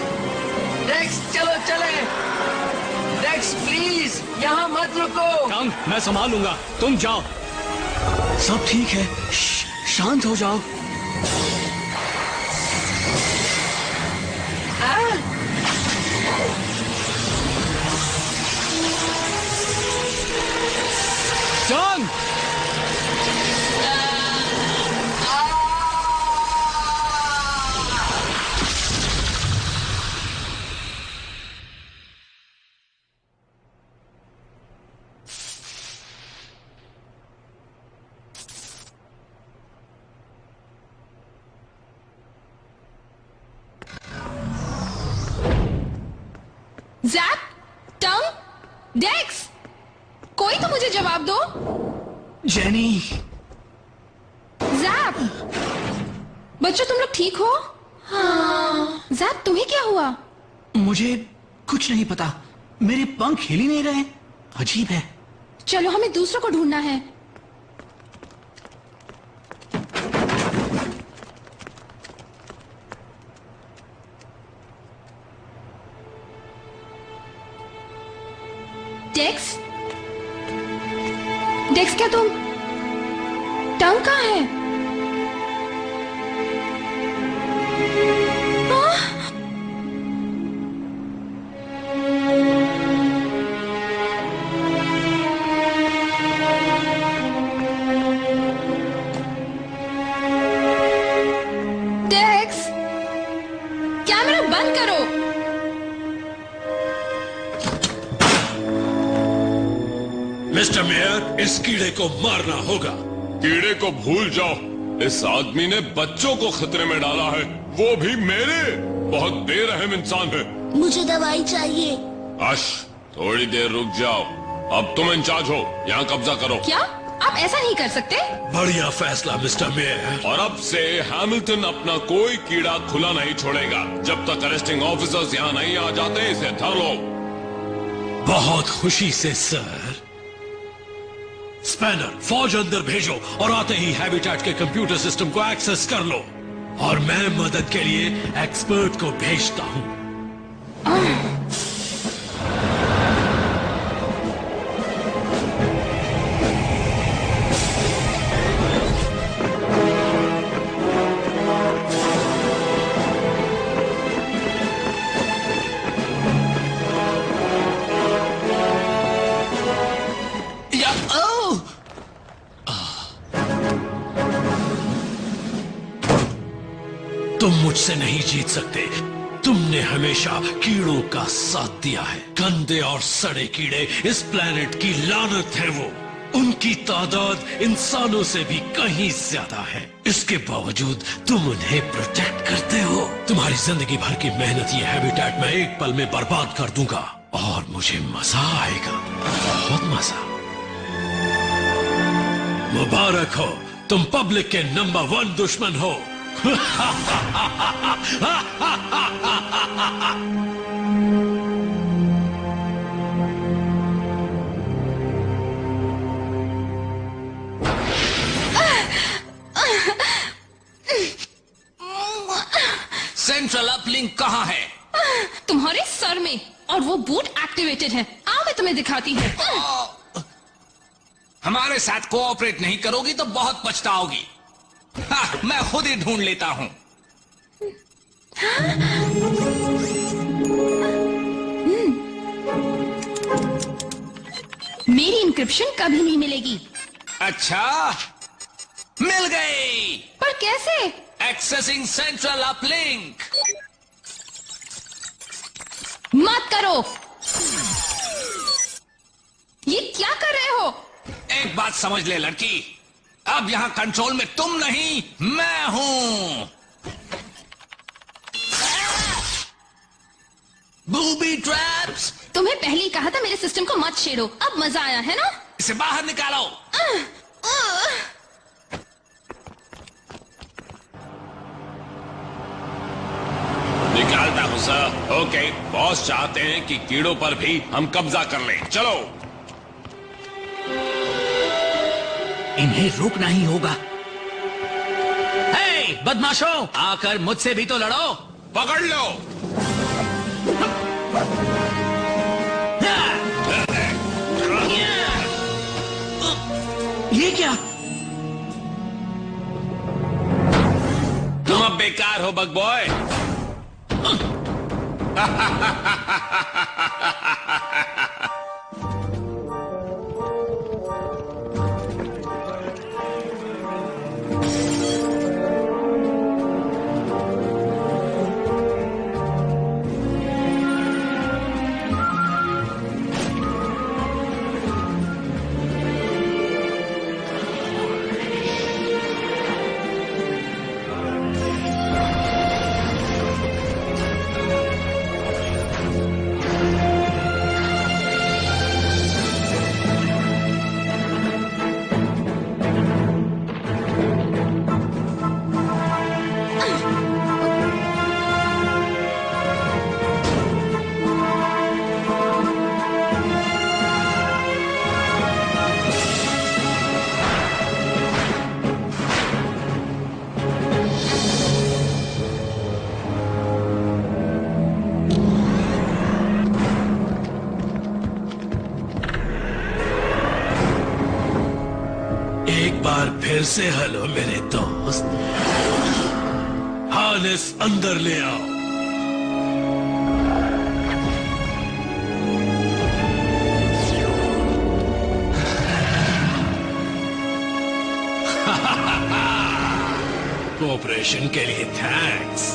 डेक्स, चलो चले। डेक्स प्लीज, यहाँ मत रुको। टंग, मैं संभाल लूंगा, तुम जाओ। सब ठीक है, शांत हो जाओ। टंग! जवाब दो। जेनी। जैप, बच्चों तुम लोग ठीक हो? हाँ। जैप, तुम्हें क्या हुआ? मुझे कुछ नहीं पता, मेरे पंख हिल ही नहीं रहे। अजीब है। चलो हमें दूसरों को ढूंढना है। डेक्स, डेक्स क्या तुम? टंग कहाँ है? डेक्स, कैमरा बंद करो। मिस्टर मेयर, इस कीड़े को मारना होगा। कीड़े को भूल जाओ, इस आदमी ने बच्चों को खतरे में डाला है, वो भी मेरे। बहुत बेरहम इंसान है। मुझे दवाई चाहिए। आश, थोड़ी देर रुक जाओ। अब तुम इंचार्ज हो, यहाँ कब्जा करो। क्या आप ऐसा नहीं कर सकते? बढ़िया फैसला मिस्टर मेयर। और अब से हैमिल्टन अपना कोई कीड़ा खुला नहीं छोड़ेगा जब तक अरेस्टिंग ऑफिसर्स यहाँ नहीं आ जाते। इसे धर लो। बहुत खुशी से सर। स्पैनर, फौज अंदर भेजो और आते ही हैबिटेट के कंप्यूटर सिस्टम को एक्सेस कर लो। और मैं मदद के लिए एक्सपर्ट को भेजता हूं। तुम मुझसे नहीं जीत सकते। तुमने हमेशा कीड़ों का साथ दिया है। गंदे और सड़े कीड़े इस प्लेनेट की लानत है। वो उनकी तादाद इंसानों से भी कहीं ज्यादा है। इसके बावजूद तुम उन्हें प्रोटेक्ट करते हो। तुम्हारी जिंदगी भर की मेहनत ये हैबिटेट मैं एक पल में बर्बाद कर दूंगा और मुझे मजा आएगा, बहुत मजा। मुबारक हो, तुम पब्लिक के नंबर 1 दुश्मन हो। सेंट्रल अपलिंक कहाँ है? तुम्हारे सर में, और वो बूट एक्टिवेटेड है। आओ मैं तुम्हें दिखाती हूँ। हमारे साथ कोऑपरेट नहीं करोगी तो बहुत पछताओगी। हाँ, मैं खुद ही ढूंढ लेता हूँ। मेरी इंक्रिप्शन कभी नहीं मिलेगी। अच्छा, मिल गई। पर कैसे? Accessing central uplink. मत करो। ये क्या कर रहे हो? एक बात समझ ले लड़की, अब यहां कंट्रोल में तुम नहीं, मैं हूं। Booby traps. तुम्हें पहले ही कहा था मेरे सिस्टम को मत छेड़ो। अब मजा आया है ना? इसे बाहर निकालो। निकालता हूँ सर। ओके, बॉस चाहते हैं कि कीड़ों पर भी हम कब्जा कर लें। चलो। इन्हें रोकना ही होगा। हे बदमाशों, आकर मुझसे भी तो लड़ो। पकड़ लो। ये क्या? तुम अब बेकार हो बग बॉय। फिर से हेलो मेरे दोस्त। हार्नेस अंदर ले आओ। कोऑपरेशन के लिए थैंक्स।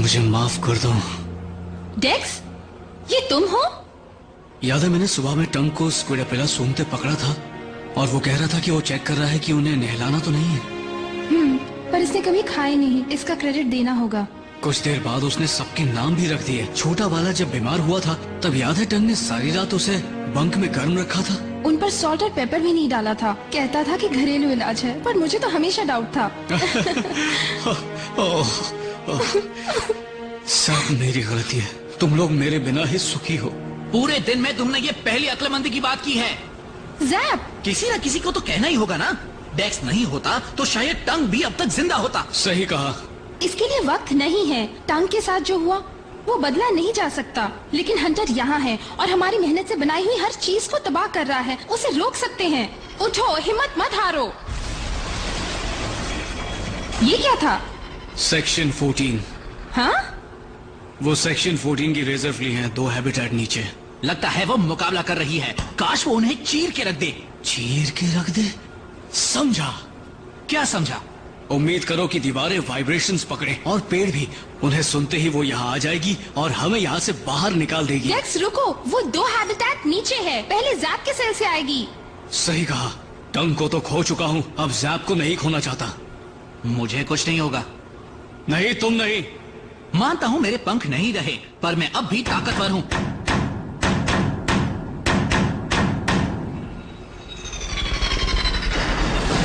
मुझे माफ कर दो। डेक्स, ये तुम हो? याद है मैंने सुबह में टंग को स्क्विडापिला सूंघते पकड़ा था और वो कह रहा था कि वो चेक कर रहा है कि उन्हें नहलाना तो नहीं है। पर इसने कभी खाए नहीं, इसका क्रेडिट देना होगा। कुछ देर बाद उसने सबके नाम भी रख दिए। छोटा वाला जब बीमार हुआ था तब याद है टंग ने सारी रात उसे बंक में गर्म रखा था। उन पर सॉल्ट और पेपर भी नहीं डाला था। कहता था कि घरेलू इलाज है, पर मुझे तो हमेशा डाउट था। सब मेरी गलती है। तुम लोग मेरे बिना ही सुखी हो। पूरे दिन में तुमने ये पहली अक्लमंदी की बात की है। ज़ैप, किसी न किसी को तो कहना ही होगा ना। डेक्स नहीं होता तो शायद टंग भी अब तक जिंदा होता। सही कहा। इसके लिए वक्त नहीं है। टंग के साथ जो हुआ वो बदला नहीं जा सकता। लेकिन हंटर यहाँ है और हमारी मेहनत से बनाई हुई हर चीज को तबाह कर रहा है। उसे रोक सकते हैं। उठो, हिम्मत मत हारो। ये क्या था? सेक्शन 14। हाँ? वो सेक्शन 14 की रिजर्व ली हैं 2 हैबिटेट नीचे। लगता है वो मुकाबला कर रही है। काश वो उन्हें चीर के रख दे। चीर के रख दे? समझा? क्या समझा? उम्मीद करो कि दीवारें वाइब्रेशंस पकड़े और पेड़ भी। उन्हें सुनते ही वो यहाँ आ जाएगी और हमें यहाँ से बाहर निकाल देगी। डेक्स रुको, वो 2 हैबिटेट नीचे है। पहले ज़ैप के सेल से आएगी। सही कहा। टंग को तो खो चुका हूँ, अब ज़ैप को नहीं खोना चाहता। मुझे कुछ नहीं होगा। नहीं, तुम नहीं। मानता हूँ मेरे पंख नहीं रहे, पर मैं अब भी ताकतवर हूँ।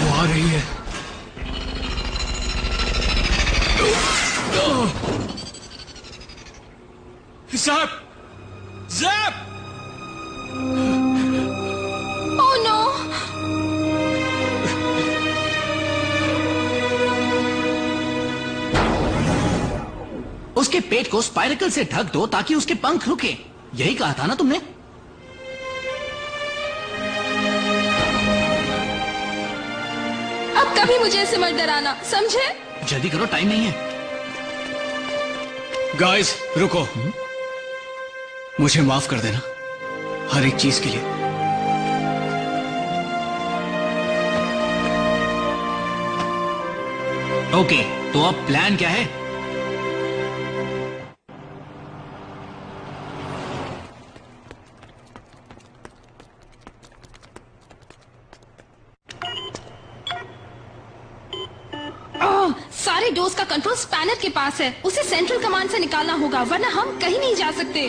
वो आ रही है। ज़ैप! ज़ैप! Oh no! उसके पेट को स्पाइरकल से ढक दो ताकि उसके पंख रुके। यही कहा था ना तुमने? अब कभी मुझे ऐसे मत डराना, समझे? जल्दी करो, टाइम नहीं है। गाइस, रुको। मुझे माफ कर देना हर एक चीज के लिए। ओके, तो अब प्लान क्या है? सारे डोज का कंट्रोल स्पैनर के पास है। उसे सेंट्रल कमांड से निकालना होगा, वरना हम कहीं नहीं जा सकते।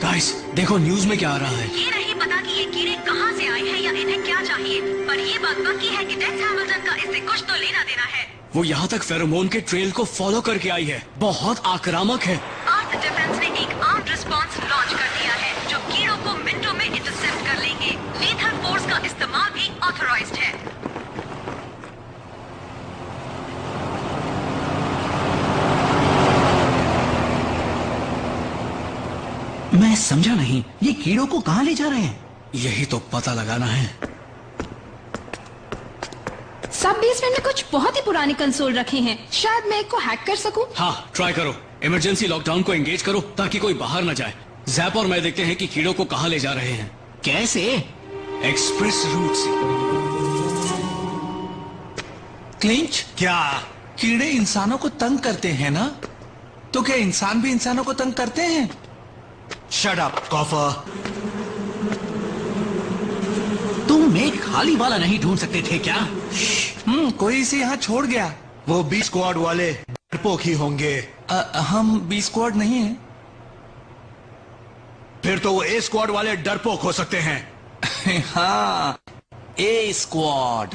गाइस, देखो न्यूज में क्या आ रहा है। ये नहीं पता कि ये कीड़े कहाँ से आए हैं या इन्हें क्या चाहिए, पर ये बात पक्की है कि डेक्स हैमिल्टन का इससे कुछ तो लेना देना है। वो यहाँ तक फेरोमोन के ट्रेल को फॉलो करके आई है। बहुत आक्रामक है। अर्थ डिफेंस ने एक आर्म्ड रिस्पांस लॉन्च कर दिया है जो कीड़ों को मिनटों में इंटरसेप्ट कर लेंगे। लीथल फोर्स का इस्तेमाल भी ऑथराइज्ड है। मैं समझा नहीं, ये कीड़ों को कहाँ ले जा रहे हैं? यही तो पता लगाना है। सब बेसमेंट में कुछ बहुत ही पुराने कंसोल रखे हैं। शायद मैं एक को हैक कर सकूं। हाँ, ट्राई करो। इमरजेंसी लॉकडाउन को एंगेज करो ताकि कोई बाहर न जाए। जैप और मैं देखते हैं कि कीड़ों को कहाँ ले जा रहे हैं। कैसे? एक्सप्रेस रूट से। क्लिंच, क्या? कीड़े इंसानों को तंग करते हैं ना? तो क्या इंसान भी इंसानों को तंग करते हैं? Shut up coffer. तुम एक खाली वाला नहीं ढूंढ सकते थे क्या? कोई इसे यहाँ छोड़ गया। वो बी स्क्वाड वाले डरपोक ही होंगे। हम बी स्क्वाड नहीं हैं। फिर तो वो ए स्क्वाड वाले डरपोक हो सकते हैं। हाँ, ए स्क्वाड।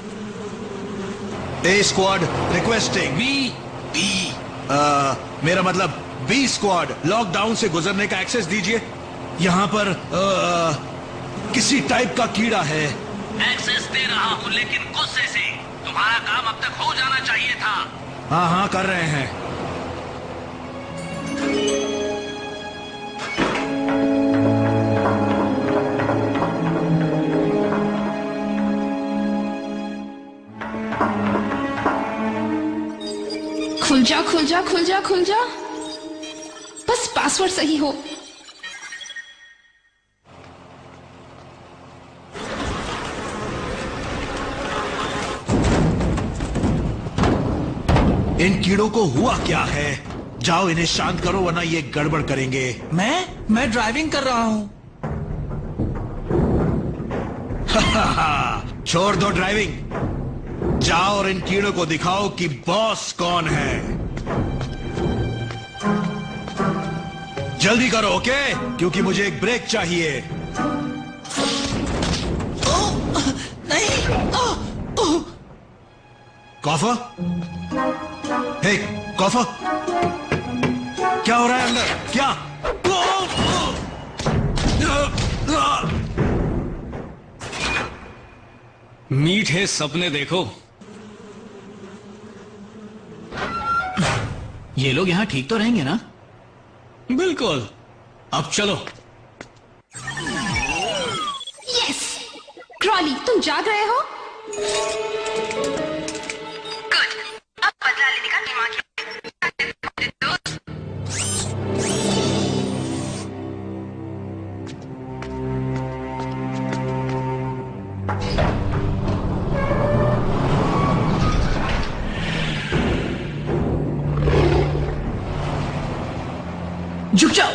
ए स्क्वाड रिक्वेस्टिंग। बी मेरा मतलब बी स्क्वाड लॉकडाउन से गुजरने का एक्सेस दीजिए। यहाँ पर किसी टाइप का कीड़ा है। एक्सेस दे रहा हूँ लेकिन गुस्से से। तुम्हारा काम अब तक हो जाना चाहिए था। हाँ हाँ कर रहे हैं। खुल जा खुल जा खुल जा खुल जा, बस पासवर्ड सही हो। इन कीड़ों को हुआ क्या है? जाओ इन्हें शांत करो वरना ये गड़बड़ करेंगे। मैं ड्राइविंग कर रहा हूँ। छोड़ दो ड्राइविंग। जाओ और इन कीड़ों को दिखाओ कि बॉस कौन है। जल्दी करो ओके, क्योंकि मुझे एक ब्रेक चाहिए। नहीं। कॉफर, हे कॉफर, क्या हो रहा है अंदर? क्या? मीठे सपने देखो। ये लोग यहाँ ठीक तो रहेंगे ना? बिल्कुल। अब चलो। यस, क्रॉली तुम जाग रहे हो? गुड, अब बदला लेने का दिमाग। झुक जाओ।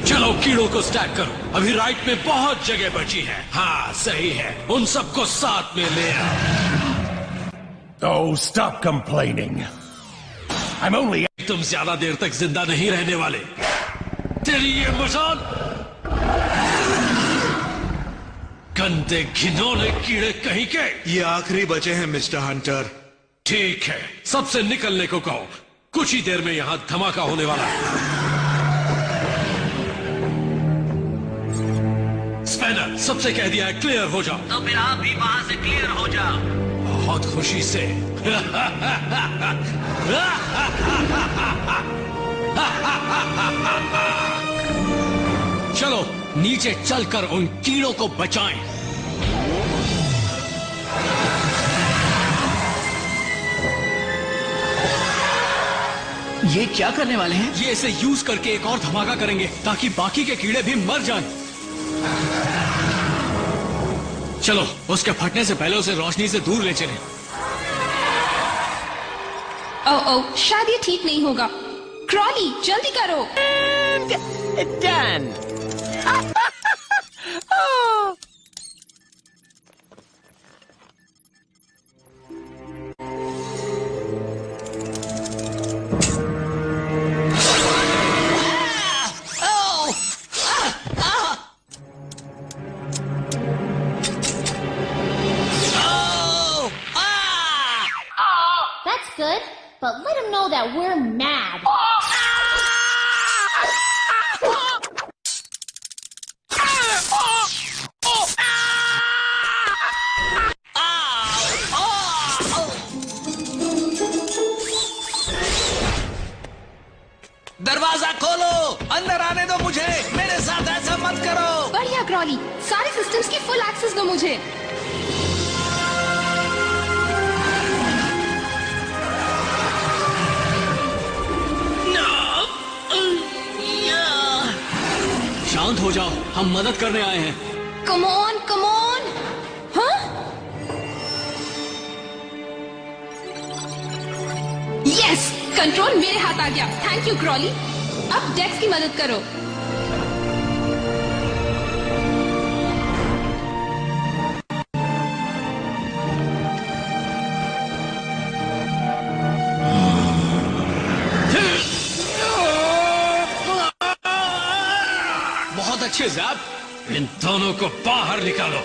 चलो कीड़ों को स्टैक करो। अभी राइट में बहुत जगह बची है। हाँ सही है, उन सबको साथ में ले आओ। Oh, stop complaining. I'm only... तुम ज्यादा देर तक जिंदा नहीं रहने वाले। तेरी ये मजाल। गंदे घिनौने कीड़े कहीं के। ये आखिरी बचे हैं मिस्टर हंटर। ठीक है, सबसे निकलने को कहो। कुछ ही देर में यहाँ धमाका होने वाला है। स्पैनर, सबसे कह दिया है क्लियर हो जाओ। तो फिर आप भी वहां से क्लियर हो जाओ। बहुत खुशी से। चलो नीचे चलकर उन कीड़ों को बचाएं। ये क्या करने वाले हैं? ये इसे यूज करके एक और धमाका करेंगे ताकि बाकी के कीड़े भी मर जाएं। चलो उसके फटने से पहले उसे रोशनी से दूर ले चलें। ओह शायद ये ठीक नहीं होगा। क्रॉली जल्दी करो। Done. That's good, but let him know that we're mad. दरवाजा खोलो, अंदर आने दो मुझे। मेरे साथ ऐसा मत करो। बढ़िया क्रॉली, सारे सिस्टम्स की फुल एक्सेस दो मुझे। शांत हो जाओ, हम मदद करने आए हैं। Come on, come on. हाँ? यस, कंट्रोल मेरे हाथ आ गया। Thank you Crawley. अब डेक्स की मदद करो। बहुत अच्छे ज़ैप, इन दोनों को बाहर निकालो।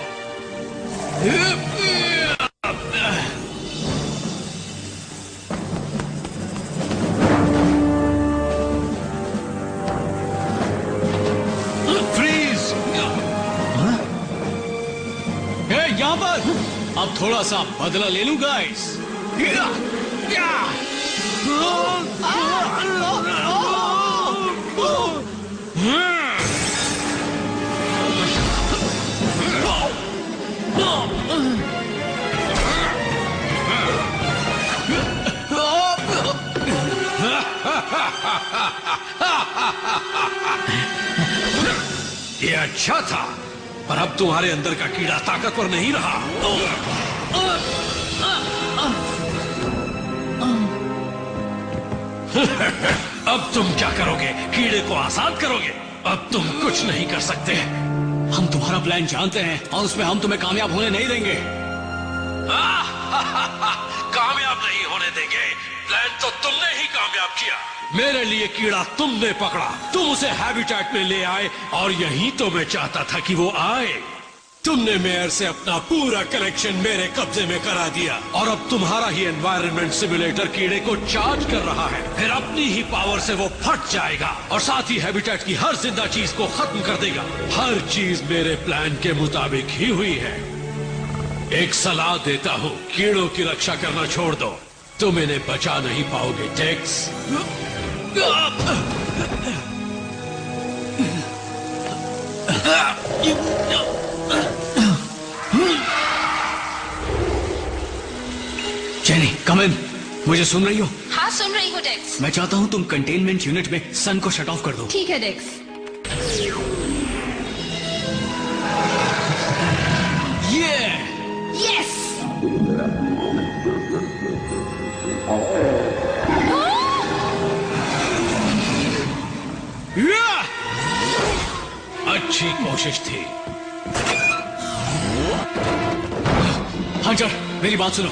फ्रीज। यहाँ पर अब थोड़ा सा बदला ले लूं गाइस। ये अच्छा था, पर अब तुम्हारे अंदर का कीड़ा ताकतवर नहीं रहा। अब तुम क्या करोगे? कीड़े को आजाद करोगे? अब तुम कुछ नहीं कर सकते। हम तुम्हारा प्लान जानते हैं और उसमें हम तुम्हें कामयाब होने नहीं देंगे। कामयाब नहीं होने देंगे? प्लान तो तुमने ही कामयाब किया। मेरे लिए कीड़ा तुमने पकड़ा, तुम उसे हैबिटेट में ले आए और यही तो मैं चाहता था कि वो आए। तुमने मेयर से अपना पूरा कलेक्शन मेरे कब्जे में करा दिया और अब तुम्हारा ही एनवायरनमेंट सिमुलेटर कीड़े को चार्ज कर रहा है। फिर अपनी ही पावर से वो फट जाएगा और साथ ही हैबिटेट की हर जिंदा चीज को खत्म कर देगा। हर चीज मेरे प्लान के मुताबिक ही हुई है। एक सलाह देता हूँ, कीड़ों की रक्षा करना छोड़ दो, तुम इन्हें बचा नहीं पाओगे टेक्स। जेनी, कम इन। मुझे सुन रही हो? हाँ, सुन रही हूँ डेक्स। मैं चाहता हूँ तुम कंटेनमेंट यूनिट में सन को शट ऑफ कर दो। ठीक है डेक्स। यस। अच्छी कोशिश थी। हंटर, मेरी बात सुनो।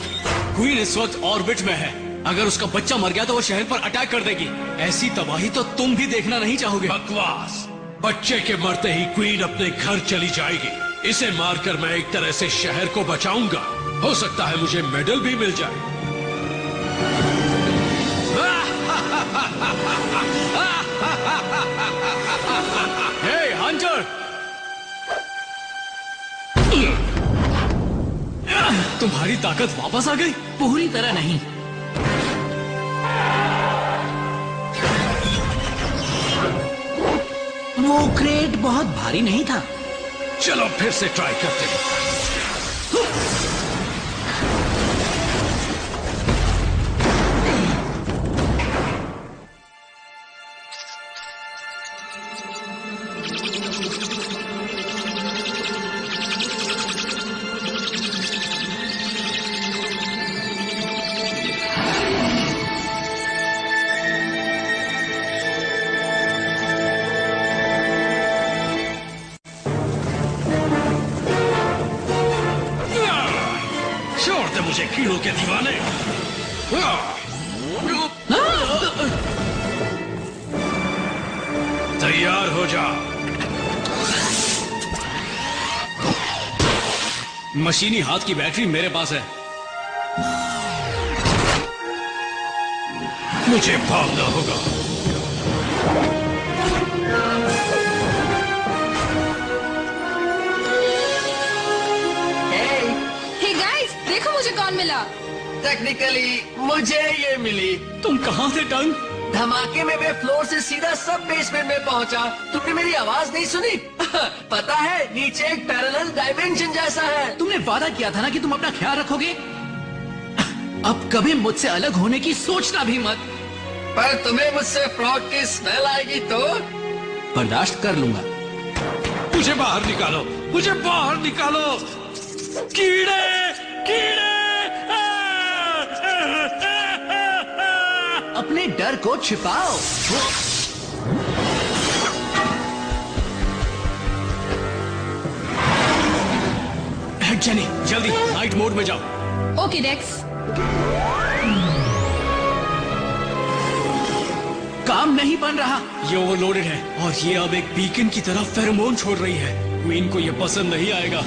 क्वीन इस वक्त ऑर्बिट में है। अगर उसका बच्चा मर गया तो वो शहर पर अटैक कर देगी। ऐसी तबाही तो तुम भी देखना नहीं चाहोगे। बकवास। बच्चे के मरते ही क्वीन अपने घर चली जाएगी। इसे मारकर मैं एक तरह से शहर को बचाऊंगा। हो सकता है मुझे मेडल भी मिल जाए। हे हंटर, तुम्हारी ताकत वापस आ गई? पूरी तरह नहीं। वो क्रेट बहुत भारी नहीं था। चलो फिर से ट्राई करते हैं। मुझे कीड़ों के दीवाने। तैयार हो जा। मशीनी हाथ की बैटरी मेरे पास है। मुझे भागना होगा। देखो मुझे कौन मिला। टेक्निकली मुझे ये मिली। तुम कहाँ थे टंग? धमाके में मैं फ्लोर से सीधा सब बेसमेंट में पहुंचा। तुमने मेरी आवाज नहीं सुनी? पता है, नीचे एक पैरेलल डायमेंशन जैसा है। तुमने वादा किया था ना कि तुम अपना ख्याल रखोगे। अब कभी मुझसे अलग होने की सोचना भी मत। पर तुम्हें मुझसे फ्रॉग की स्मेल आएगी तो? बर्दाश्त कर लूंगा। मुझे बाहर निकालो, मुझे बाहर निकालो। कीड़े, कीड़े। अपने डर को छिपाओ। जेनी, जल्दी नाइट मोड में जाओ। ओके डेक्स। काम नहीं बन रहा। ये ओवरलोडेड है और ये अब एक बीकन की तरह फेरोमोन छोड़ रही है। क्वीन को ये पसंद नहीं आएगा।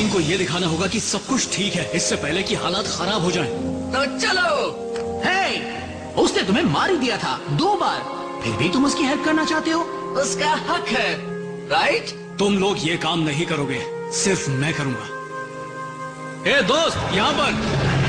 को ये दिखाना होगा कि सब कुछ ठीक है, इससे पहले कि हालात खराब हो जाएं। तो चलो। हे, उसने तुम्हें मार ही दिया था 2 बार, फिर भी तुम उसकी हेल्प करना चाहते हो? उसका हक है, राइट? तुम लोग ये काम नहीं करोगे, सिर्फ मैं करूंगा। ए दोस्त, यहाँ पर।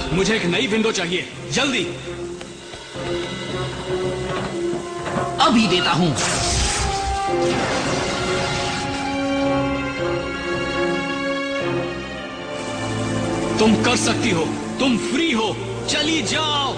मुझे एक नई विंडो चाहिए, जल्दी। अभी देता हूं। तुम कर सकती हो, तुम फ्री हो, चली जाओ।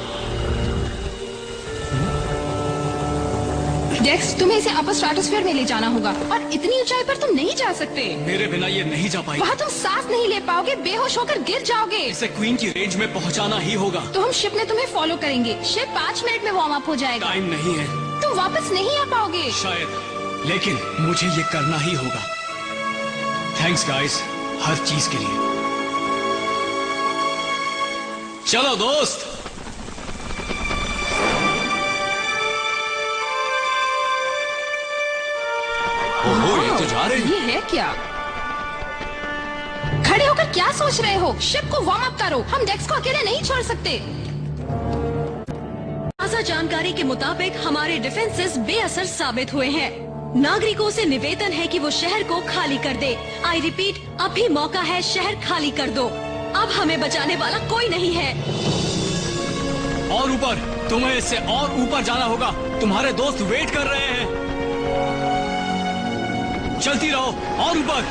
डेक्स, तुम्हें इसे अपर स्ट्रेटोस्फीयर में ले जाना होगा और इतनी ऊंचाई पर तुम नहीं जा सकते। मेरे बिना ये नहीं जा पाएगी। वहाँ तुम सांस नहीं ले पाओगे, बेहोश होकर गिर जाओगे। इसे क्वीन की रेंज में पहुँचाना ही होगा। तो हम शिप में तुम्हें फॉलो करेंगे। शिप 5 मिनट में वार्म अप हो जाएगा। टाइम नहीं है। तुम वापस नहीं आ पाओगे शायद, लेकिन मुझे ये करना ही होगा। थैंक्स गाइस, हर चीज के लिए। चलो दोस्त। ओहो, ये तो जा रहे हैं। ये है क्या? खड़े होकर क्या सोच रहे हो? शिप को वार्म अप करो, हम डेक्स को अकेले नहीं छोड़ सकते। ताजा जानकारी के मुताबिक हमारे डिफेंसेस बेअसर साबित हुए हैं। नागरिकों से निवेदन है कि वो शहर को खाली कर दे। आई रिपीट, अभी मौका है, शहर खाली कर दो। अब हमें बचाने वाला कोई नहीं है। और ऊपर, तुम्हें इससे और ऊपर जाना होगा। तुम्हारे दोस्त वेट कर रहे हैं। चलती रहो और ऊपर।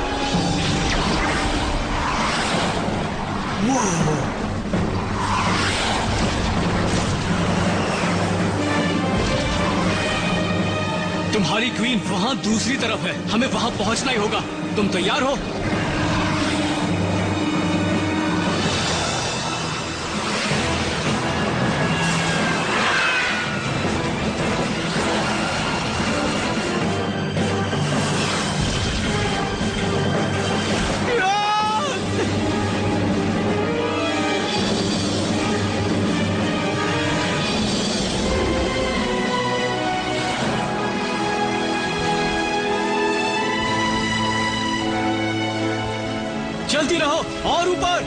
तुम्हारी क्वीन वहां दूसरी तरफ है, हमें वहां पहुंचना ही होगा। तुम तैयार हो? चलती रहो और ऊपर।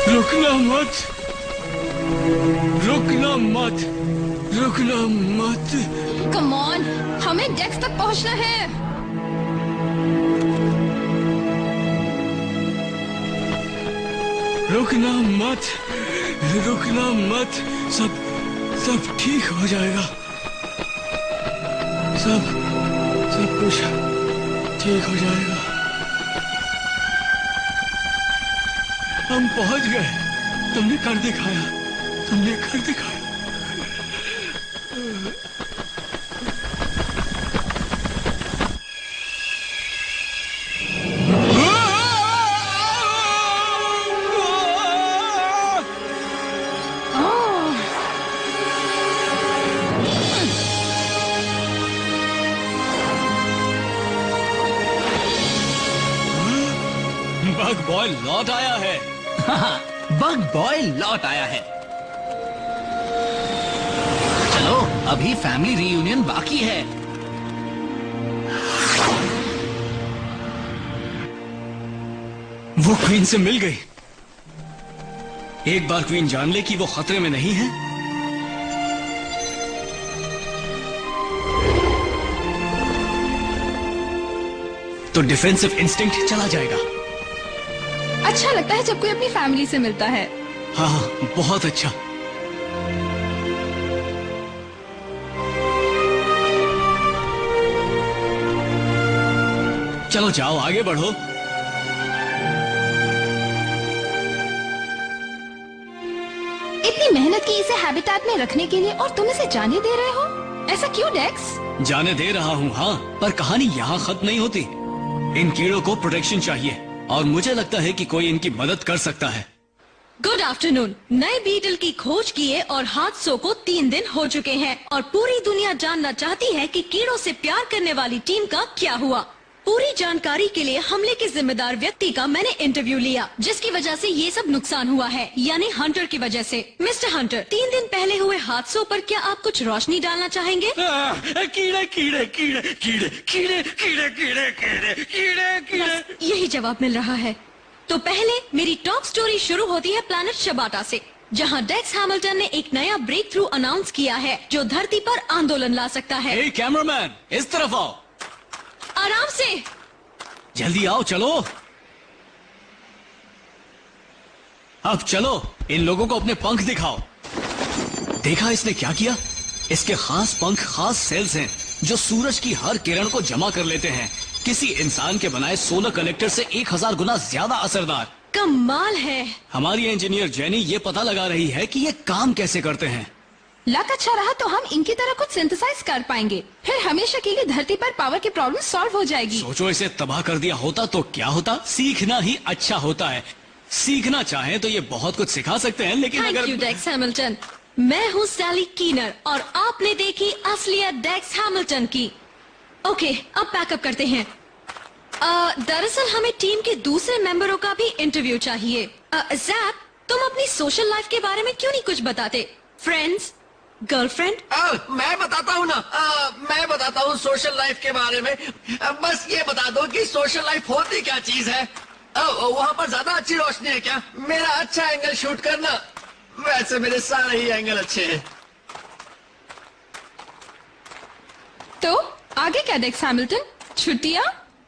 रुकना मत, रुकना मत, रुकना मत। कम ऑन, हमें डेक्स तक पहुंचना है। रुकना मत, रुकना मत। सब ठीक हो जाएगा। सब कुछ ठीक हो जाएगा। हम पहुंच गए। तुमने कर दिखाया, तुमने कर दिखाया। बग बॉय लौट आया है। बग बॉय लौट आया है। चलो अभी फैमिली रियूनियन बाकी है। वो क्वीन से मिल गई। एक बार क्वीन जान ले कि वो खतरे में नहीं है, तो डिफेंसिव इंस्टिंक्ट चला जाएगा। अच्छा लगता है जब कोई अपनी फैमिली से मिलता है। हाँ, बहुत अच्छा। चलो जाओ, आगे बढ़ो। इतनी मेहनत की इसे हैबिटेट में रखने के लिए और तुम इसे जाने दे रहे हो? ऐसा क्यों डेक्स? जाने दे रहा हूँ, हाँ, पर कहानी यहाँ खत्म नहीं होती। इन कीड़ों को प्रोटेक्शन चाहिए और मुझे लगता है कि कोई इनकी मदद कर सकता है। Good afternoon. नए बीटल की खोज किए और हादसों को 3 दिन हो चुके हैं और पूरी दुनिया जानना चाहती है कि कीड़ों से प्यार करने वाली टीम का क्या हुआ। पूरी जानकारी के लिए हमले के जिम्मेदार व्यक्ति का मैंने इंटरव्यू लिया, जिसकी वजह से ये सब नुकसान हुआ है, यानी हंटर की वजह से। मिस्टर हंटर, 3 दिन पहले हुए हादसों पर क्या आप कुछ रोशनी डालना चाहेंगे? कीड़े कीड़े कीड़े कीड़े कीड़े कीड़े कीड़े कीड़े कीड़े कीड़े। यही जवाब मिल रहा है। तो पहले मेरी टॉप स्टोरी शुरू होती है प्लैनेट शबाटा से, जहां डेक्स हैमिल्टन ने एक नया ब्रेक थ्रू अनाउंस किया है जो धरती पर आंदोलन ला सकता है। हे कैमरामैन, इस तरफ आओ। आराम से, जल्दी आओ, चलो। अब चलो, इन लोगों को अपने पंख दिखाओ। देखा इसने क्या किया? इसके खास पंख खास सेल्स हैं जो सूरज की हर किरण को जमा कर लेते हैं। किसी इंसान के बनाए सोलर कलेक्टर से 1000 गुना ज्यादा असरदार। कमाल है। हमारी इंजीनियर जेनी ये पता लगा रही है कि ये काम कैसे करते हैं। लक अच्छा रहा तो हम इनकी तरह कुछ सिंथेसाइज कर पाएंगे, फिर हमेशा के लिए धरती पर पावर की प्रॉब्लम सॉल्व हो जाएगी। सोचो इसे तबाह कर दिया होता तो क्या होता? सीखना ही अच्छा होता है। सीखना चाहें तो ये बहुत कुछ सिखा सकते हैं, लेकिन थैंक यू डेक्स हैमिल्टन। मैं हूँ सैली कीनर और आपने देखी असलियत डेक्स हैमिल्टन की। ओके, अब पैकअप करते हैं। दरअसल हमें टीम के दूसरे मेंबरों का भी इंटरव्यू चाहिए। जैक, तुम अपनी सोशल लाइफ के बारे में क्यों नहीं कुछ बताते? Friends, girlfriend? मैं बताता हूँ ना। मैं बताता हूँ सोशल लाइफ के बारे में। बस ये बता दो कि सोशल लाइफ होती क्या चीज है। वहाँ पर ज्यादा अच्छी रोशनी है क्या? मेरा अच्छा एंगल शूट करना। वैसे मेरे सारे ही एंगल अच्छे हैं। तो आगे क्या डेक्स हैमिल्टन? छुट्टियाँ?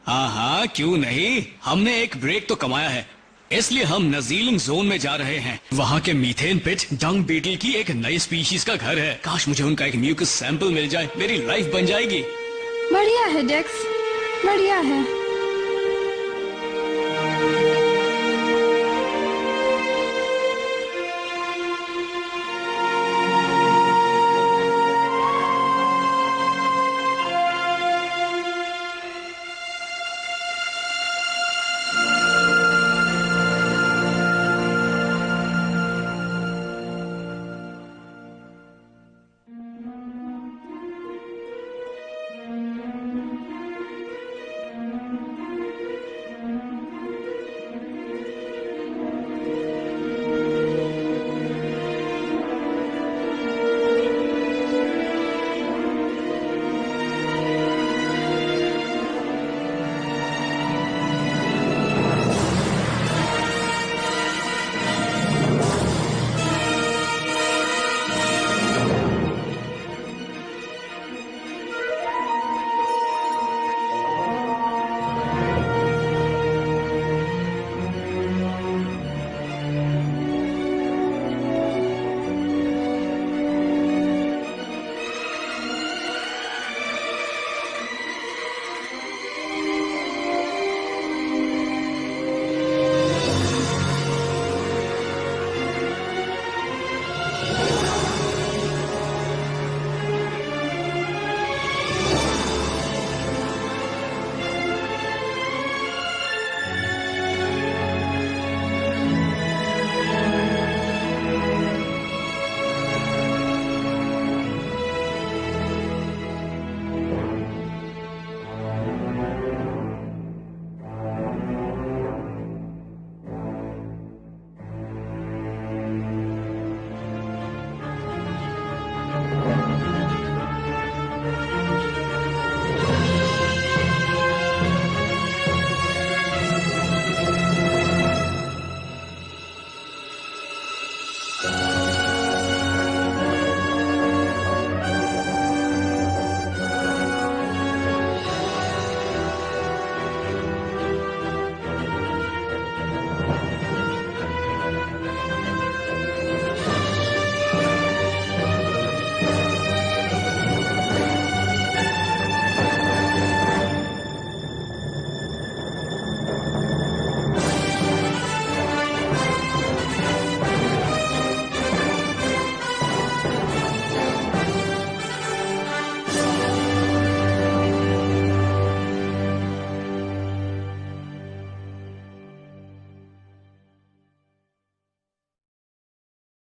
हाँ हाँ, क्यों नहीं। हमने एक ब्रेक तो कमाया है, इसलिए हम नजीलिंग जोन में जा रहे हैं। वहाँ के मीथेन पिट डंग बीटल की एक नई स्पीशीज का घर है। काश मुझे उनका एक म्यूकस सैंपल मिल जाए, मेरी लाइफ बन जाएगी। बढ़िया है डेक्स, बढ़िया है।